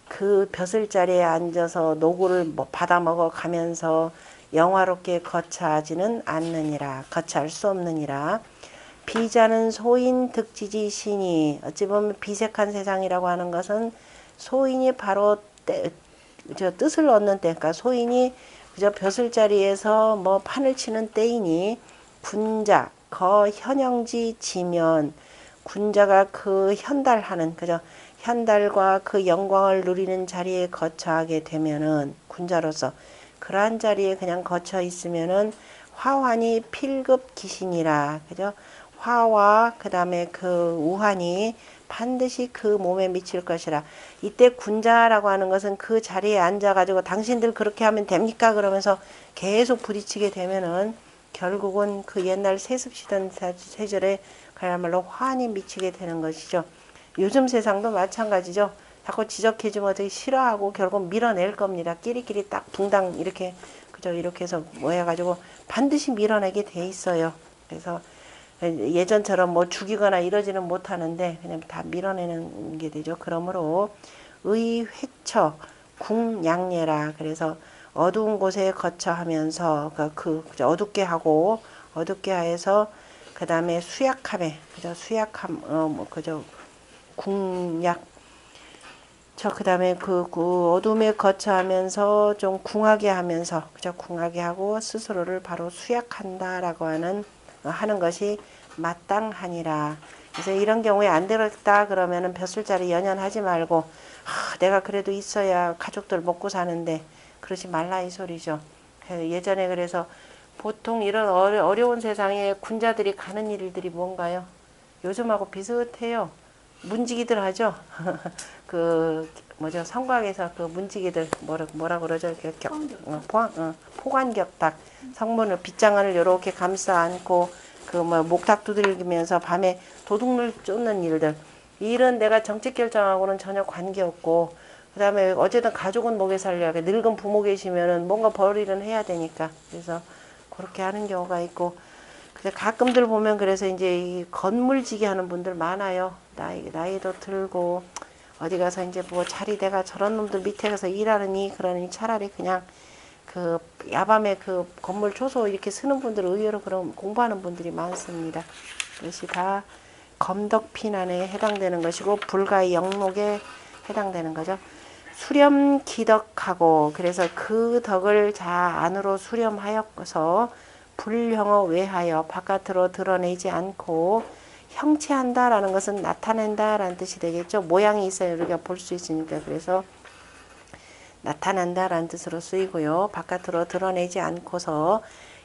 그 벼슬자리에 앉아서 노구를 받아먹어 가면서 영화롭게 거처하지는 않느니라. 거처할 수 없느니라. 비자는 소인 득지지 신이, 어찌 보면 비색한 세상이라고 하는 것은 소인이 바로 뜻을 얻는 때, 그러니까 소인이 그저 벼슬자리에서 뭐 판을 치는 때이니, 군자 거현영지 지면, 군자가 그 현달하는, 그저 현달과 그 영광을 누리는 자리에 거처하게 되면은, 군자로서 그러한 자리에 그냥 거쳐 있으면은 화환이 필급 기신이라. 그죠? 화와 그 다음에 그 우환이 반드시 그 몸에 미칠 것이라. 이때 군자라고 하는 것은 그 자리에 앉아가지고 당신들 그렇게 하면 됩니까? 그러면서 계속 부딪히게 되면은 결국은 그 옛날 세습시던 세절에 그야말로 화환이 미치게 되는 것이죠. 요즘 세상도 마찬가지죠. 자꾸 지적해주면 되게 싫어하고 결국 밀어낼 겁니다. 끼리끼리 딱 붕당 이렇게, 그죠? 이렇게 해서 모여가지고 반드시 밀어내게 돼 있어요. 그래서 예전처럼 뭐 죽이거나 이러지는 못하는데 그냥 다 밀어내는 게 되죠. 그러므로 의획처 궁양예라. 그래서 어두운 곳에 거처하면서 어둡게 하고, 어둡게 하여서 그 다음에 수약함에, 그죠? 수약함, 그죠? 궁약. 그 다음에 그 어둠에 거처하면서 좀 궁하게 하면서, 그죠? 궁하게 하고 스스로를 바로 수약한다라고 하는 것이 마땅하니라. 그래서 이런 경우에 안 되겠다 그러면은 벼슬자리 연연하지 말고, 내가 그래도 있어야 가족들 먹고 사는데 그러지 말라 이 소리죠. 예전에 그래서 보통 이런 어려운 세상에 군자들이 가는 일들이 뭔가요? 요즘하고 비슷해요. 문지기들 하죠. 그 뭐죠, 성곽에서 그 문지기들 뭐라 그러죠? 포관격탁, 성문을 빗장을 이렇게 감싸 안고 그 뭐 목탁 두들기면서 밤에 도둑을 쫓는 일들. 이 일은 내가 정책 결정하고는 전혀 관계없고, 그 다음에 어쨌든 가족은 먹여 살려야 돼. 늙은 부모 계시면은 뭔가 벌이는 해야 되니까. 그래서 그렇게 하는 경우가 있고, 그래서 가끔들 보면 그래서 이제 이 건물지기 하는 분들 많아요. 나이도 들고 어디 가서 이제 뭐 자리 내가 저런 놈들 밑에 가서 일하느니 그러니 차라리 그냥 그 야밤에 그 건물 초소 이렇게 쓰는 분들 의외로 그런 공부하는 분들이 많습니다. 그것이 다 검덕피난에 해당되는 것이고 불가의 영록에 해당되는 거죠. 수렴기덕하고, 그래서 그 덕을 자 안으로 수렴하여서 불형어 외하여 바깥으로 드러내지 않고, 형체한다라는 것은 나타낸다라는 뜻이 되겠죠. 모양이 있어야 우리가 볼 수 있으니까. 그래서 나타난다라는 뜻으로 쓰이고요. 바깥으로 드러내지 않고서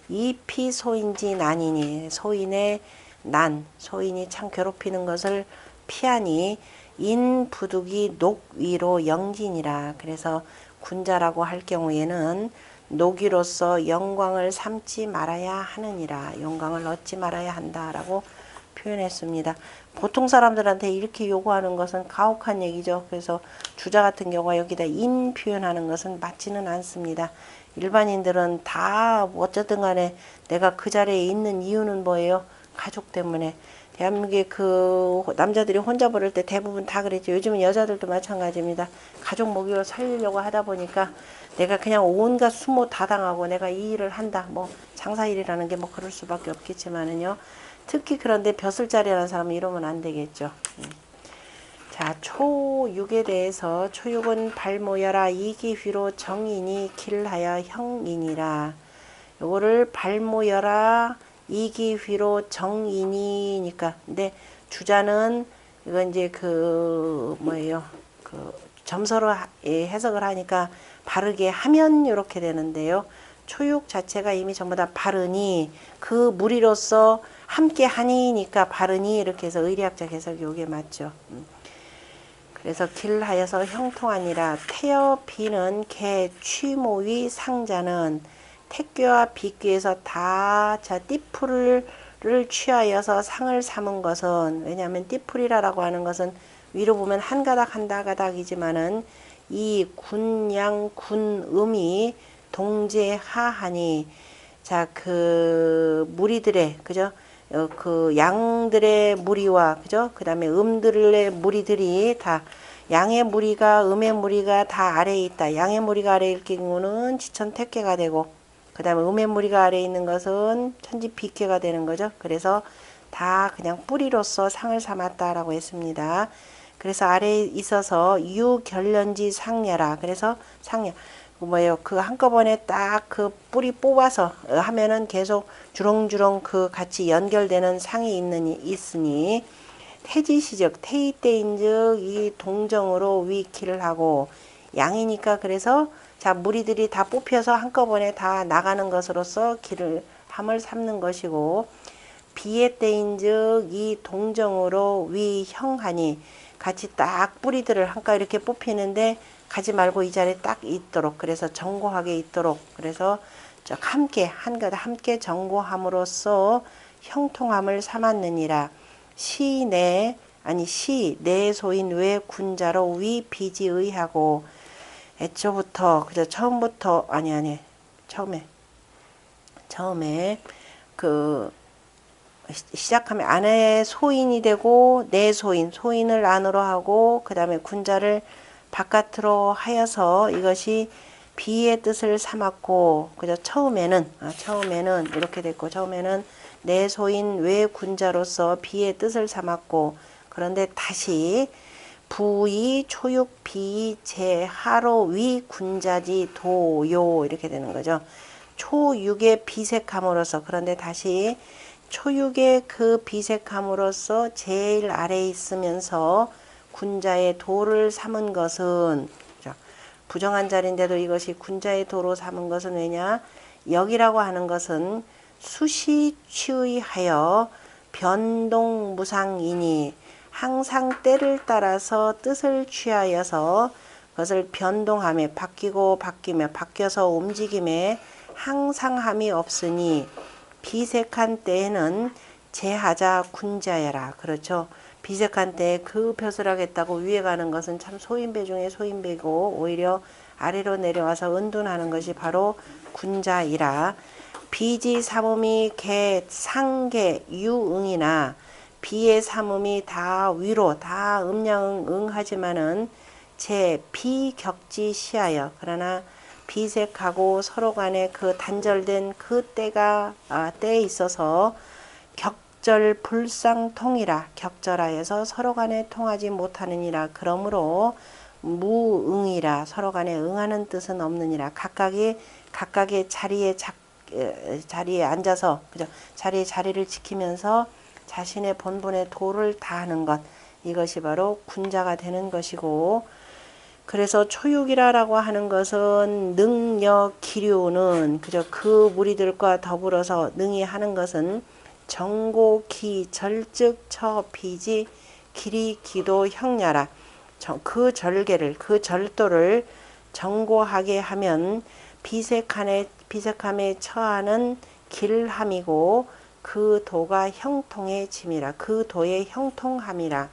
이피 소인지 난이니, 소인의 난, 소인이 참 괴롭히는 것을 피하니 인부득이 녹위로 영진이라. 그래서 군자라고 할 경우에는 녹위로서 영광을 삼지 말아야 하느니라. 영광을 얻지 말아야 한다라고 표현했습니다. 보통 사람들한테 이렇게 요구하는 것은 가혹한 얘기죠. 그래서 주자 같은 경우가 여기다 인 표현하는 것은 맞지는 않습니다. 일반인들은 다 어쨌든 간에 내가 그 자리에 있는 이유는 뭐예요? 가족 때문에. 대한민국의 그 남자들이 혼자 벌을 때 대부분 다 그랬죠. 요즘은 여자들도 마찬가지입니다. 가족 먹이로 살리려고 하다 보니까 내가 그냥 온갖 수모 다 당하고 내가 이 일을 한다. 뭐 장사일이라는 게 뭐 그럴 수밖에 없겠지만은요. 특히 그런데 벼슬자리라는 사람은 이러면 안 되겠죠. 자, 초육에 대해서 초육은 발모여라 이기휘로 정인이 길하여 형이니라. 요거를 발모여라 이기휘로 정인이니까. 근데 주자는 이거 이제 그 뭐예요? 그 점서로 해석을 하니까 바르게 하면 이렇게 되는데요. 초육 자체가 이미 전부 다 바르니 그 무리로서 함께 하니니까 바르니 이렇게 해서 의리학적 해석이 요게 맞죠. 그래서 길하여서 형통하니라. 태여 비는 개 취모위 상자는 택귀와 비귀에서 다 띠풀을 취하여서 상을 삼은 것은, 왜냐하면 띠풀이라고 하는 것은 위로 보면 한 가닥 한 가닥이지만은 이 군양 군음이 동제하하니, 자, 그 무리들의, 그죠? 그 양들의 무리와, 그죠? 그 다음에 음들의 무리들이 다, 양의 무리가 음의 무리가 다 아래에 있다. 양의 무리가 아래에 있는 경우는 지천택계가 되고, 그 다음에 음의 무리가 아래에 있는 것은 천지비계가 되는 거죠. 그래서 다 그냥 뿌리로서 상을 삼았다라고 했습니다. 그래서 아래에 있어서 유결련지 상녀라. 그래서 상녀. 뭐예요? 그 한꺼번에 딱 그 뿌리 뽑아서 하면은 계속 주렁주렁 그 같이 연결되는 상이 있으니 태지시적 태이 때인즉 이 동정으로 위키를 하고, 양이니까 그래서 자 무리들이 다 뽑혀서 한꺼번에 다 나가는 것으로서 길을 함을 삼는 것이고, 비의 때인즉 이 동정으로 위형하니 같이 딱 뿌리들을 한가 이렇게 뽑히는데 가지 말고 이 자리에 딱 있도록, 그래서 정고하게 있도록, 그래서 함께 한가닥 함께 정고함으로써 형통함을 삼았느니라. 시내 아니 시내 소인 외 군자로 위 비지의하고. 애초부터 그저 처음부터 처음에 그 시작하면 안에 소인이 되고 내 소인을 안으로 하고 그 다음에 군자를 바깥으로 하여서 이것이 비의 뜻을 삼았고, 그죠? 처음에는 이렇게 됐고, 처음에는 내 소인 외 군자로서 비의 뜻을 삼았고, 그런데 다시 부이 초육 비 제하로 위 군자지 도요 이렇게 되는 거죠. 초육의 비색함으로써, 그런데 다시 초육의 그 비색함으로써 제일 아래에 있으면서 군자의 도를 삼은 것은, 부정한 자리인데도 이것이 군자의 도로 삼은 것은 왜냐? 역이라고 하는 것은 수시 취의하여 변동무상이니 항상 때를 따라서 뜻을 취하여서 그것을 변동함에 바뀌고 바뀌며 바뀌어서 움직임에 항상함이 없으니 비색한 때에는 제하자 군자여라. 그렇죠. 비색한 때에 그 벼슬하겠다고 위에 가는 것은 참 소인배 중에 소인배고, 오히려 아래로 내려와서 은둔하는 것이 바로 군자이라. 비지 삼음이 개 상계 유응이나 비의 삼음이 다 위로 다 음양응하지만은 제 비격지 시하여, 그러나 비색하고 서로 간에 그 단절된 그 때가 때에 있어서 격절 불상통이라, 격절하여서 서로 간에 통하지 못하느니라. 그러므로 무응이라, 서로 간에 응하는 뜻은 없느니라. 각각의 자리에 앉아서, 그죠? 자리를 지키면서 자신의 본분의 도를 다하는 것, 이것이 바로 군자가 되는 것이고, 그래서 초육이라고 하는 것은 능력 기류는, 그저 그 무리들과 더불어서 능히 하는 것은 정고 기 절즉 처 비지 길이 기도 형야라. 그 절개를, 그 절도를 정고하게 하면 비색함에 처하는 길함이고 그 도가 형통해짐이라. 그 도의 형통함이라.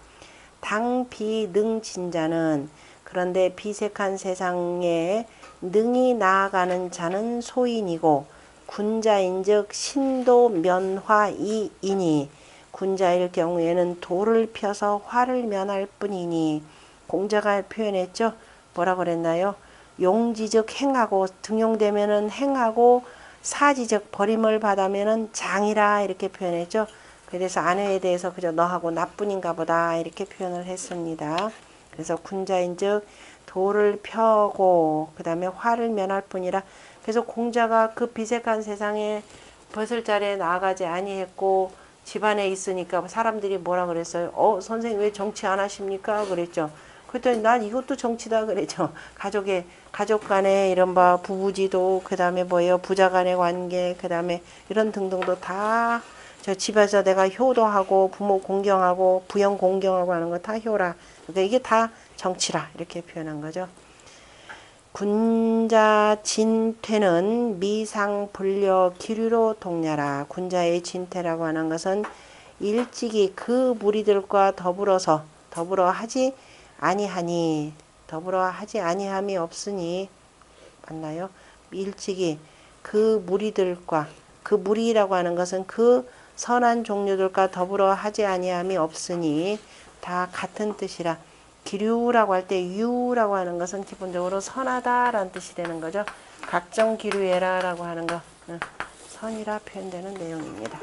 당비능진자는, 그런데 비색한 세상에 능히 나아가는 자는 소인이고 군자인즉 신도 면화이이니, 군자일 경우에는 도를 펴서 화를 면할 뿐이니 공자가 표현했죠. 뭐라 그랬나요? 용지즉 행하고 등용되면은 행하고 사지즉 버림을 받으면은 장이라 이렇게 표현했죠. 그래서 아내에 대해서 그저 너하고 나뿐인가 보다 이렇게 표현을 했습니다. 그래서 군자인즉 도를 펴고 그 다음에 화를 면할 뿐이라. 그래서 공자가 그 비색한 세상에 벼슬자리에 나아가지 아니했고 집안에 있으니까 사람들이 뭐라 그랬어요? 선생님 왜 정치 안 하십니까? 그랬죠. 그랬더니 난 이것도 정치다 그랬죠. 가족 간의 이른바 부부지도, 그 다음에 뭐예요? 부자 간의 관계, 그 다음에 이런 등등도 다 저 집에서 내가 효도하고 부모 공경하고 부형 공경하고 하는 거 다 효라. 그러니까 이게 다 정치라. 이렇게 표현한 거죠. 군자 진퇴는 미상 불려 기류로 동냐라. 군자의 진퇴라고 하는 것은 일찍이 그 무리들과 더불어 하지 아니함이 없으니 맞나요? 일찍이 그 무리들과 그 무리라고 하는 것은 그 선한 종류들과 더불어 하지 아니함이 없으니 다 같은 뜻이라. 기류라고 할 때 유라고 하는 것은 기본적으로 선하다라는 뜻이 되는 거죠. 각종 기류해라라고 하는 거 선이라 표현되는 내용입니다.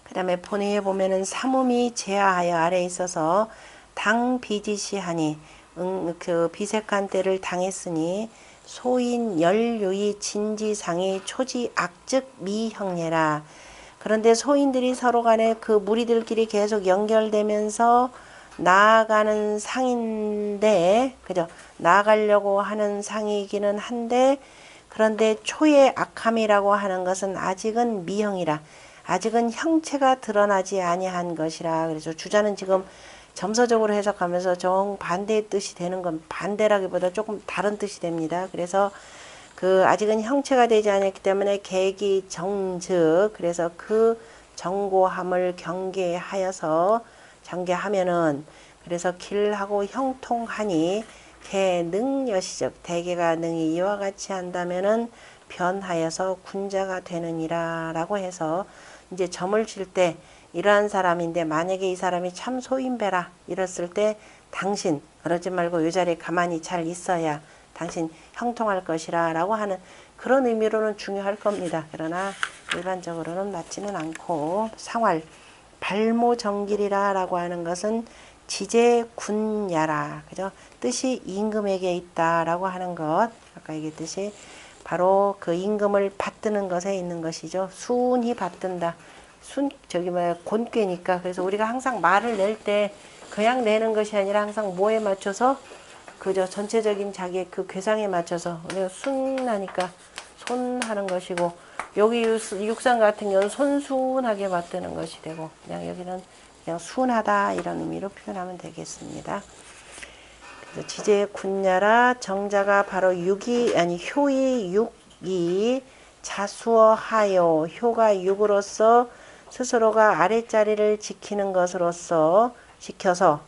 그 다음에 본의에 보면은 삼음이 제하하여 아래에 있어서 당 비지시하니 그 비색한 때를 당했으니 소인 열유의 진지상이 초지 악즉 미형례라. 그런데 소인들이 서로 간에 그 무리들끼리 계속 연결되면서 나아가는 상인데, 그죠? 나아가려고 하는 상이기는 한데, 그런데 초의 악함이라고 하는 것은 아직은 미형이라. 아직은 형체가 드러나지 아니한 것이라. 그래서 주자는 지금 점서적으로 해석하면서 정반대의 뜻이 되는 건 반대라기보다 조금 다른 뜻이 됩니다. 그래서 그 아직은 형체가 되지 않았기 때문에 계기 정즉, 그래서 그 정고함을 경계하면은 그래서 길하고 형통하니 개능여시적 대개가 능히 이와 같이 한다면은 변하여서 군자가 되느니라 라고 해서 이제 점을 칠 때 이러한 사람인데 만약에 이 사람이 참 소인배라 이랬을 때 당신 그러지 말고 이 자리에 가만히 잘 있어야 당신 형통할 것이라 라고 하는 그런 의미로는 중요할 겁니다. 그러나 일반적으로는 맞지는 않고 상활 발모정길이라 라고 하는 것은 지제군야라. 그죠? 뜻이 임금에게 있다 라고 하는 것. 아까 얘기했듯이 바로 그 임금을 받드는 것에 있는 것이죠. 순히 받든다. 곤꾀니까. 그래서 우리가 항상 말을 낼 때 그냥 내는 것이 아니라 항상 뭐에 맞춰서 그저 전체적인 자기의 그 괴상에 맞춰서 우리가 순하니까 손하는 것이고 여기 육상 같은 경우는 손순하게 받드는 것이 되고 그냥 여기는 그냥 순하다 이런 의미로 표현하면 되겠습니다. 그래서 지제 군야라 정자가 바로 효의 육이 자수어하여 효가 육으로서 스스로가 아랫자리를 지키는 것으로서 지켜서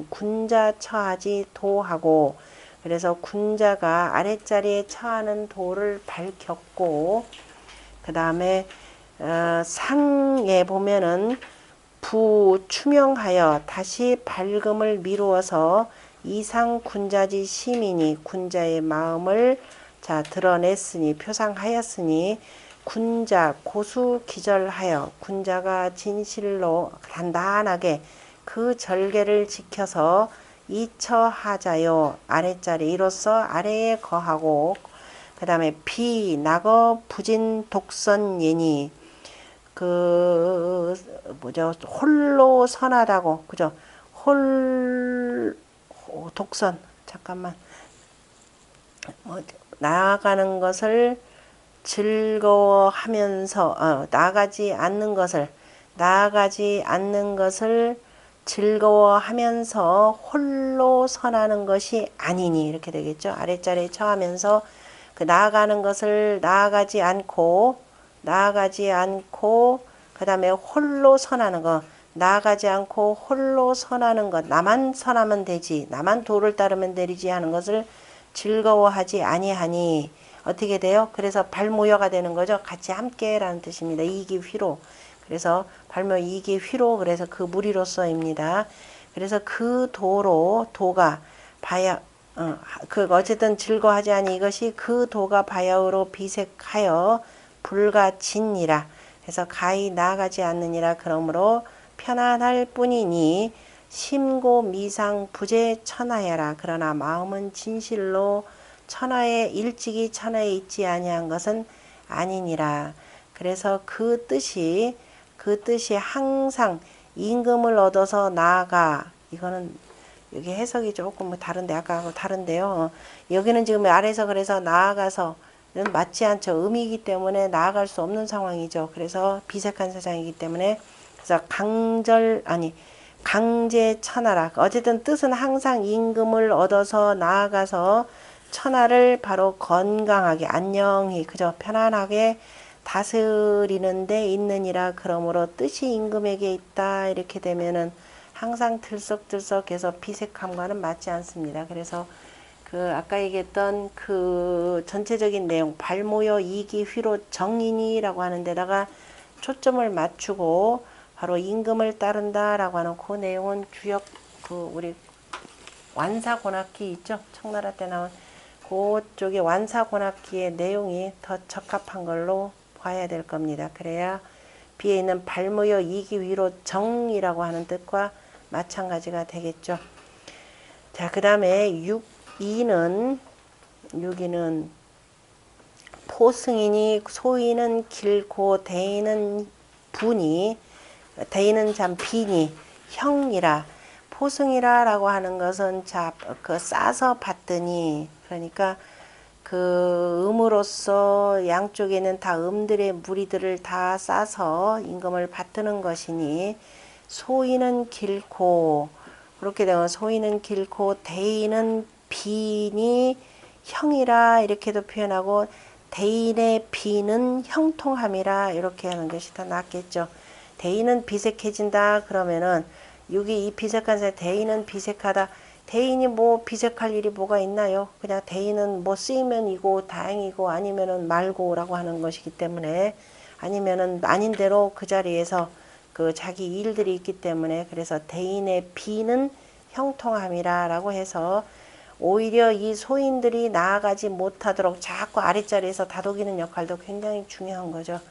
군자 처하지 도하고 그래서 군자가 아랫자리에 처하는 도를 밝혔고 그 다음에 상에 보면은 부추명하여 다시 밝음을 미루어서 이상 군자지 시민이 군자의 마음을 드러냈으니 표상하였으니 군자 고수 기절하여 군자가 진실로 단단하게 그 절개를 지켜서 이처하자요 아랫자리 이로써 아래에 거하고 그 다음에 비 낙어 부진 독선예니 홀로 선하다고 그죠? 독선 잠깐만 나아가는 것을 즐거워하면서 나아가지 않는 것을 즐거워하면서 홀로 선하는 것이 아니니 이렇게 되겠죠. 아랫자리에 처하면서 그 나아가는 것을 나아가지 않고 그 다음에 홀로 선하는 것 나아가지 않고 홀로 선하는 것 나만 선하면 되지 나만 도를 따르면 되지 하는 것을 즐거워하지 아니하니 어떻게 돼요? 그래서 발모여가 되는 거죠. 같이 함께라는 뜻입니다. 이기 휘로 그래서 발묘 이기 휘로 그래서 그 무리로서입니다. 그래서 그 도로 도가 바야 그 어쨌든 즐거하지 아니 이것이 그 도가 바야흐로 비색하여 불가진이라. 그래서 가히 나아가지 않느니라. 그러므로 편안할 뿐이니 심고 미상 부재 천하야라. 그러나 마음은 진실로 천하에 일찍이 천하에 있지 아니한 것은 아니니라. 그래서 그 뜻이 항상 임금을 얻어서 나아가. 이거는 여기 해석이 조금 다른데 아까하고 다른데요. 여기는 지금 아래서 그래서 나아가서는 맞지 않죠. 음이기 때문에 나아갈 수 없는 상황이죠. 그래서 비색한 세상이기 때문에 그래서 강제 천하라. 어쨌든 뜻은 항상 임금을 얻어서 나아가서 천하를 바로 건강하게 안녕히 그저 편안하게 다스리는 데 있느니라. 그러므로 뜻이 임금에게 있다. 이렇게 되면은 항상 들썩들썩해서 비색함과는 맞지 않습니다. 그래서 그 아까 얘기했던 그 전체적인 내용 발모여 이기 휘로 정인이라고 하는 데다가 초점을 맞추고 바로 임금을 따른다라고 하는 그 내용은 주역 그 우리 완사곤학기 있죠. 청나라 때 나온 그쪽의 완사곤학기의 내용이 더 적합한 걸로 봐야 될 겁니다. 그래야 비에 있는 발모여 이기 위로 정이라고 하는 뜻과 마찬가지가 되겠죠. 자, 그 다음에 6이는 포승이니 소위는 길고 대인은 분이 대인은 참 비니 형이라. 포승이라라고 하는 것은 그 싸서 받더니 그러니까 그 음으로써 양쪽에는 다 음들의 무리들을 다 싸서 임금을 받드는 것이니 소위는 길고 그렇게 되면 소위는 길고 대인은 비니 형이라 이렇게도 표현하고 대인의 비는 형통함이라 이렇게 하는 것이 더 낫겠죠. 대인은 비색해진다 그러면은 여기 이 비색한 세 대인은 비색하다. 대인이 뭐 비색할 일이 뭐가 있나요? 그냥 대인은 뭐 쓰이면 이고 다행이고 아니면은 말고라고 하는 것이기 때문에 아니면은 아닌 대로 그 자리에서 그 자기 일들이 있기 때문에 그래서 대인의 비는 형통함이라라고 해서 오히려 이 소인들이 나아가지 못하도록 자꾸 아랫자리에서 다독이는 역할도 굉장히 중요한 거죠.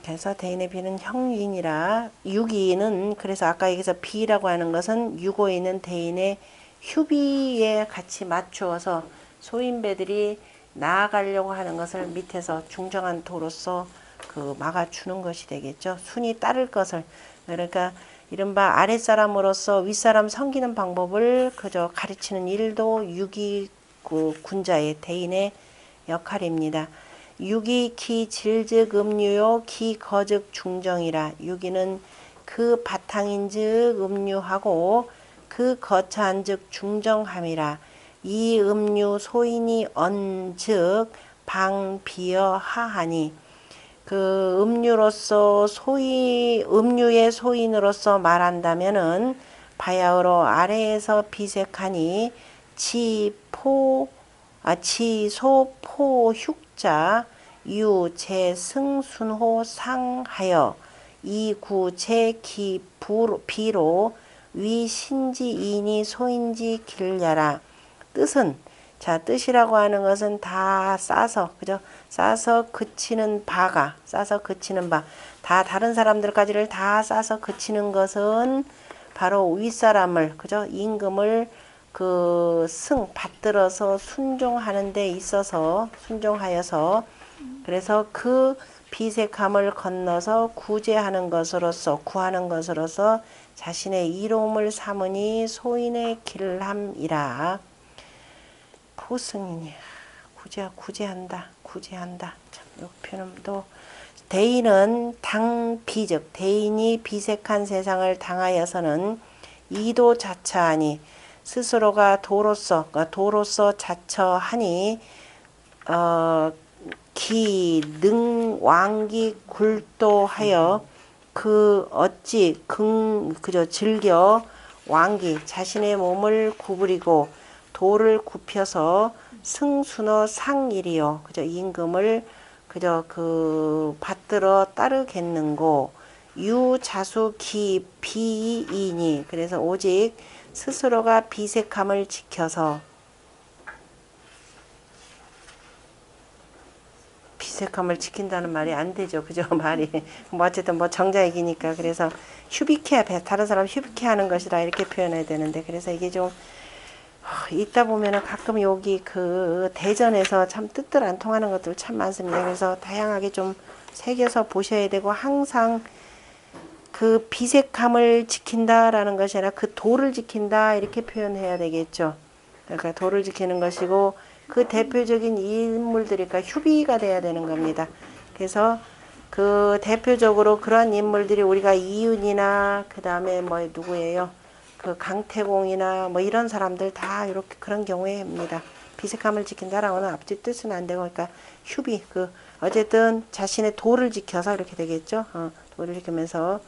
그래서 대인의 비는 형인이라. 유기는 그래서 아까 여기서 비라고 하는 것은 유고에 있는 대인의 휴비에 같이 맞추어서 소인배들이 나아가려고 하는 것을 밑에서 중정한 도로서 그 막아주는 것이 되겠죠. 순이 따를 것을. 그러니까 이른바 아랫사람으로서 윗사람 섬기는 방법을 그저 가르치는 일도 유기 그 군자의 대인의 역할입니다. 유기 기 질즉 음유요 기 거즉 중정이라. 유기는 그 바탕인즉 음유하고 그 거차한즉 중정함이라. 이 음유 소인이 언즉 방비어 하하니. 그 음유로서 음유의 소인으로서 말한다면은 바야흐로 아래에서 비색하니 치소포 흉자 유제승순호 상하여 이구제기 비로 위신지이니 소인지 길냐라. 뜻은 자 뜻이라고 하는 것은 다 싸서 그죠? 싸서 그치는 바 다 다른 사람들까지를 다 싸서 그치는 것은 바로 윗사람을 그죠? 임금을 그 받들어서 순종하는 데 있어서 순종하여서 그래서 그 비색함을 건너서 구하는 것으로서 자신의 이로움을 삼으니 소인의 길함이라. 포승이니 구제한다. 참, 이 표현도 대인은 당비즉 대인이 비색한 세상을 당하여서는 이도 자처하니 스스로가 도로서 자처하니 기능 왕기 굴도하여 그 어찌 그저 즐겨 왕기 자신의 몸을 구부리고 도를 굽혀서 승순어 상일이요 그저 임금을 그저 그 받들어 따르겠는고 유자수 기 비이니 그래서 오직 스스로가 비색함을 지켜서 비색함을 지킨다는 말이 안 되죠. 그죠? 말이. 뭐 어쨌든 뭐 정자얘기니까. 그래서 휴비케, 다른 사람 휴비케 하는 것이다. 이렇게 표현해야 되는데. 그래서 이게 좀, 있다 보면은 가끔 여기 그 대전에서 참 뜻들 안 통하는 것들 참 많습니다. 그래서 다양하게 좀 새겨서 보셔야 되고, 항상 그 비색함을 지킨다라는 것이 아니라 그 도를 지킨다. 이렇게 표현해야 되겠죠. 그러니까 도를 지키는 것이고, 그 대표적인 인물들이 그러니까 휴비가 돼야 되는 겁니다. 그래서 그 대표적으로 그런 인물들이 우리가 이윤이나 그 다음에 뭐 누구예요? 그 강태공이나 뭐 이런 사람들 다 이렇게 그런 경우에입니다. 비색함을 지킨다라고는 앞뒤 뜻은 안 되고 그러니까 휴비 그 어쨌든 자신의 도를 지켜서 이렇게 되겠죠. 도를 지키면서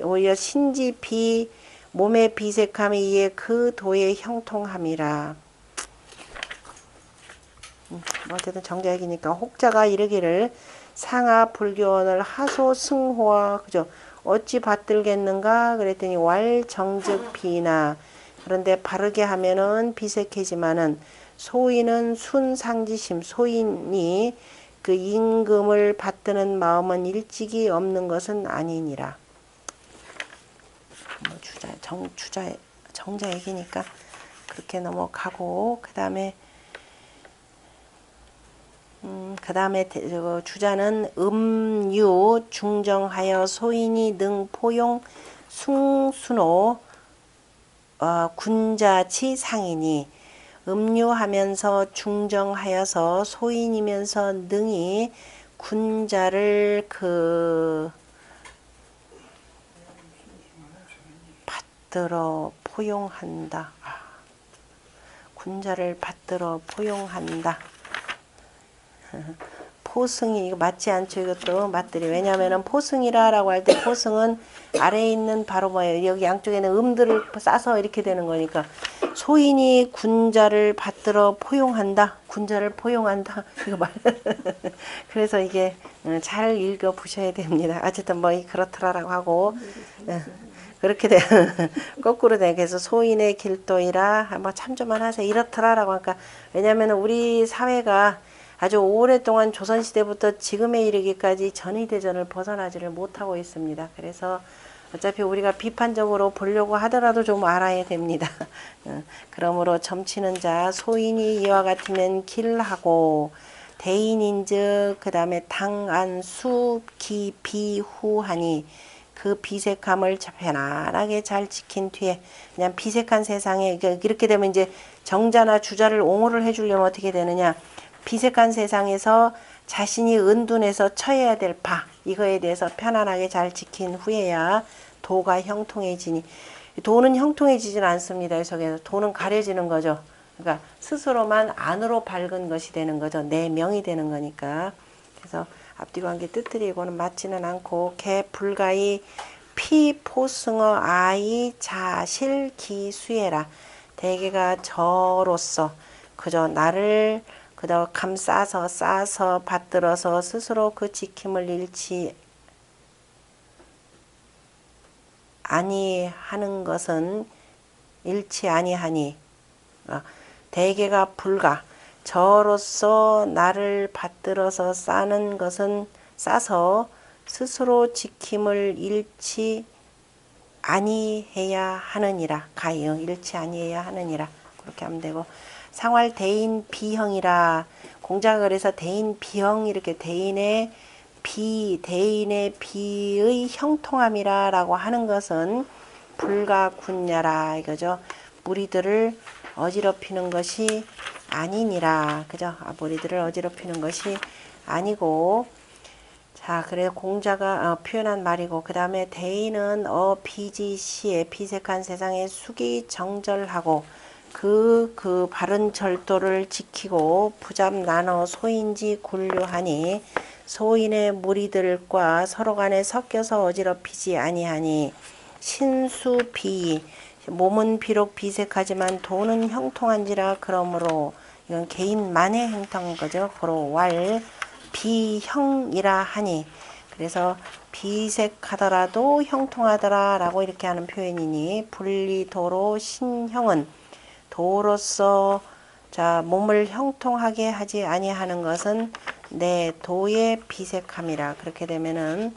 오히려 신지비 몸의 비색함에 의해 그 도의 형통함이라. 어쨌든 정자얘기니까 혹자가 이르기를 상하 불교원을 하소 승호와 그죠 어찌 받들겠는가 그랬더니 왈 정즉 비나 그런데 바르게 하면은 비색해지만은 소인은 순상지심 소인이 그 임금을 받드는 마음은 일찍이 없는 것은 아니니라. 뭐 정자 얘기니까 그렇게 넘어가고 그 다음에 주자는 음유 중정하여 소인이 능 포용 숭순호 군자치 상이니 음유하면서 중정하여서 소인이면서 능히 군자를 그 받들어 포용한다. 군자를 받들어 포용한다. 포승이 이거 맞지 않죠. 이것도 맞들이 왜냐하면 포승이라라고 할 때 포승은 아래에 있는 바로 뭐예요. 여기 양쪽에는 음들을 싸서 이렇게 되는 거니까 소인이 군자를 받들어 포용한다. 군자를 포용한다. 이거 말. 그래서 이게 잘 읽어 보셔야 됩니다. 어쨌든 뭐 그렇더라라고 하고 그렇게 돼 거꾸로 돼. 그래서 소인의 길도이라 뭐 참조만 하세요. 이렇더라라고 하니까 왜냐하면 우리 사회가 아주 오랫동안 조선시대부터 지금에 이르기까지 전의대전을 벗어나지를 못하고 있습니다. 그래서 어차피 우리가 비판적으로 보려고 하더라도 좀 알아야 됩니다. 그러므로 점치는 자 소인이 이와 같으면 길하고 대인인즉 그 다음에 당안 수기 비후하니 그 비색함을 편안하게 잘 지킨 뒤에 그냥 비색한 세상에 이렇게 되면 이제 정자나 주자를 옹호를 해주려면 어떻게 되느냐 비색한 세상에서 자신이 은둔해서 처해야 될 바 이거에 대해서 편안하게 잘 지킨 후에야 도가 형통해지니 도는 형통해지진 않습니다. 속에서 도는 가려지는 거죠. 그러니까 스스로만 안으로 밝은 것이 되는 거죠. 내 명이 되는 거니까. 그래서 앞뒤 관계 뜻들이고는 맞지는 않고 개 불가이 피 포승어 아이 자실 기수해라 대개가 저로서 그저 나를 그저 감싸서 싸서 받들어서 스스로 그 지킴을 잃지 아니하는 것은 잃지 아니하니 대개가 불가 저로서 나를 받들어서 싸는 것은 싸서 스스로 지킴을 잃지 아니해야 하느니라 가요 잃지 아니해야 하느니라 그렇게 하면 되고 상활 대인 비형이라 공자가 그래서 대인 비형 이렇게 대인의 비의 형통함이라 라고 하는 것은 불가군야라 이거죠. 무리들을 어지럽히는 것이 아니니라 그죠. 무리들을 어지럽히는 것이 아니고 자 그래 공자가 표현한 말이고 그 다음에 대인은 비지시에 비색한 세상에 수기 정절하고 그 바른 절도를 지키고 부잡 나눠 소인지 굴류하니 소인의 무리들과 서로 간에 섞여서 어지럽히지 아니하니 신수비 몸은 비록 비색하지만 도는 형통한지라 그러므로 이건 개인만의 행통인 거죠. 고로 왈 비형이라 하니, 그래서 비색하더라도 형통하더라 라고 이렇게 하는 표현이니, 분리도로 신형은 도로서 자 몸을 형통하게 하지 아니하는 것은 내 도의 비색함이라. 그렇게 되면은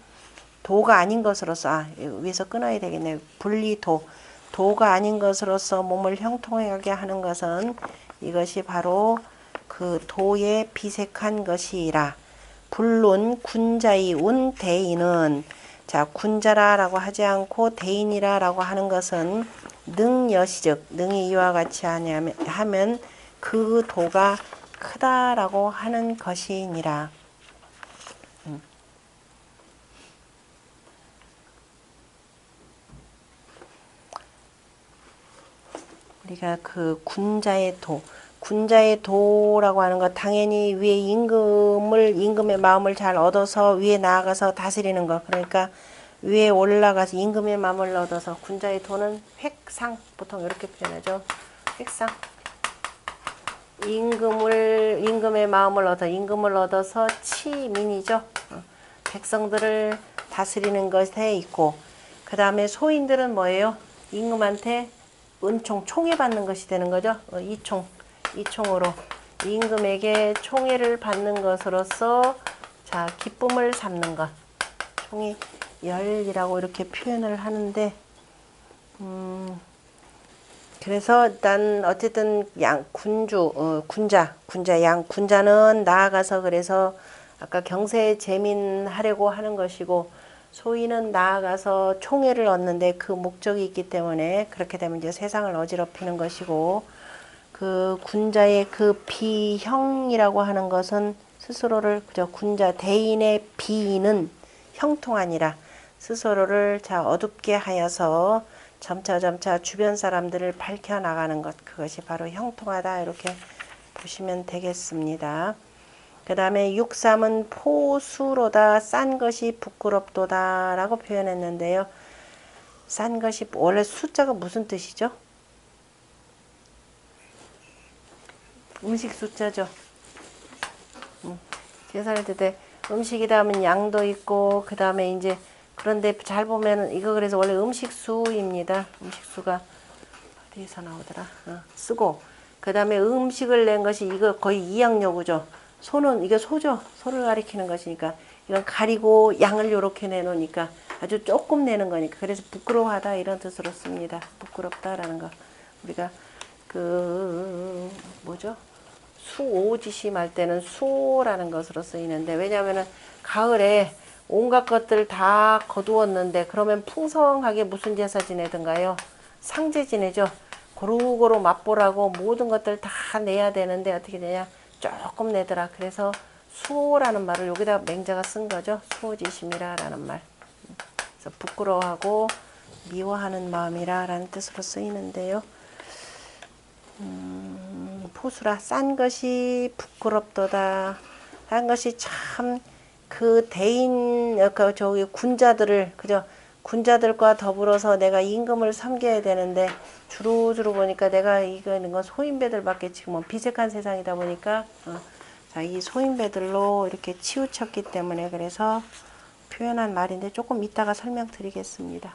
도가 아닌 것으로서 위에서 끊어야 되겠네. 분리도 도가 아닌 것으로서 몸을 형통하게 하는 것은 이것이 바로 그 도의 비색한 것이라. 불론 군자의 운 대인은 자 군자라라고 하지 않고 대인이라라고 하는 것은 능여시즉 능이 이와 같이 하면 그 도가 크다라고 하는 것이니라. 우리가 그 군자의 도라고 하는 것, 당연히 위에 임금의 마음을 잘 얻어서 위에 나아가서 다스리는 것. 그러니까 위에 올라가서 임금의 마음을 얻어서, 군자의 도는 획상, 보통 이렇게 표현하죠. 획상. 임금의 마음을 임금을 얻어서 치민이죠. 백성들을 다스리는 것에 있고, 그 다음에 소인들은 뭐예요? 임금한테 은총, 총애 받는 것이 되는 거죠. 이총으로 임금에게 총애를 받는 것으로서 자 기쁨을 삼는 것. 총이 열이라고 이렇게 표현을 하는데, 그래서 일단 어쨌든 군자는 나아가서 그래서 아까 경세 재민하려고 하는 것이고, 소인은 나아가서 총애를 얻는데 그 목적이 있기 때문에 그렇게 되면 이제 세상을 어지럽히는 것이고, 그 군자의 그 비형이라고 하는 것은 스스로를 그저 군자 대인의 비는 형통하니라. 스스로를 자 어둡게 하여서 점차 주변 사람들을 밝혀 나가는 것, 그것이 바로 형통하다 이렇게 보시면 되겠습니다. 그 다음에 6.3은 포수로다 싼 것이 부끄럽도다 라고 표현했는데요. 싼 것이 원래 숫자가 무슨 뜻이죠? 음식 숫자죠. 제사를 때 음식이다 하면 양도 있고, 그 다음에 이제 그런데 잘 보면은 이거 그래서 원래 음식수입니다. 음식수가 어디에서 나오더라? 쓰고, 그 다음에 음식을 낸 것이 이거 거의 이양요구죠. 소는 이게 소죠. 소를 가리키는 것이니까 이건 가리고 양을 요렇게 내놓으니까 아주 조금 내는 거니까, 그래서 부끄러워하다 이런 뜻으로 씁니다. 부끄럽다라는 거. 우리가 그 뭐죠? 수오지심할 때는 수라는 것으로 쓰이는데, 왜냐하면은 가을에 온갖 것들 다 거두었는데 그러면 풍성하게 무슨 제사 지내든가요? 상제 지내죠. 고루고루 맛보라고 모든 것들 다 내야 되는데 어떻게 되냐? 조금 내더라. 그래서 수호라는 말을 여기다 맹자가 쓴 거죠. 수호지심이라라는 말. 그래서 부끄러워하고 미워하는 마음이라 라는 뜻으로 쓰이는데요. 포수라 싼 것이 부끄럽도다. 싼 것이 참 그 대인 저기 군자들을 그죠? 군자들과 더불어서 내가 임금을 섬겨야 되는데 주루주루 보니까 내가 이거 있는 건 소인배들밖에 지금 비색한 세상이다 보니까 자, 이 소인배들로 이렇게 치우쳤기 때문에 그래서 표현한 말인데 조금 이따가 설명드리겠습니다.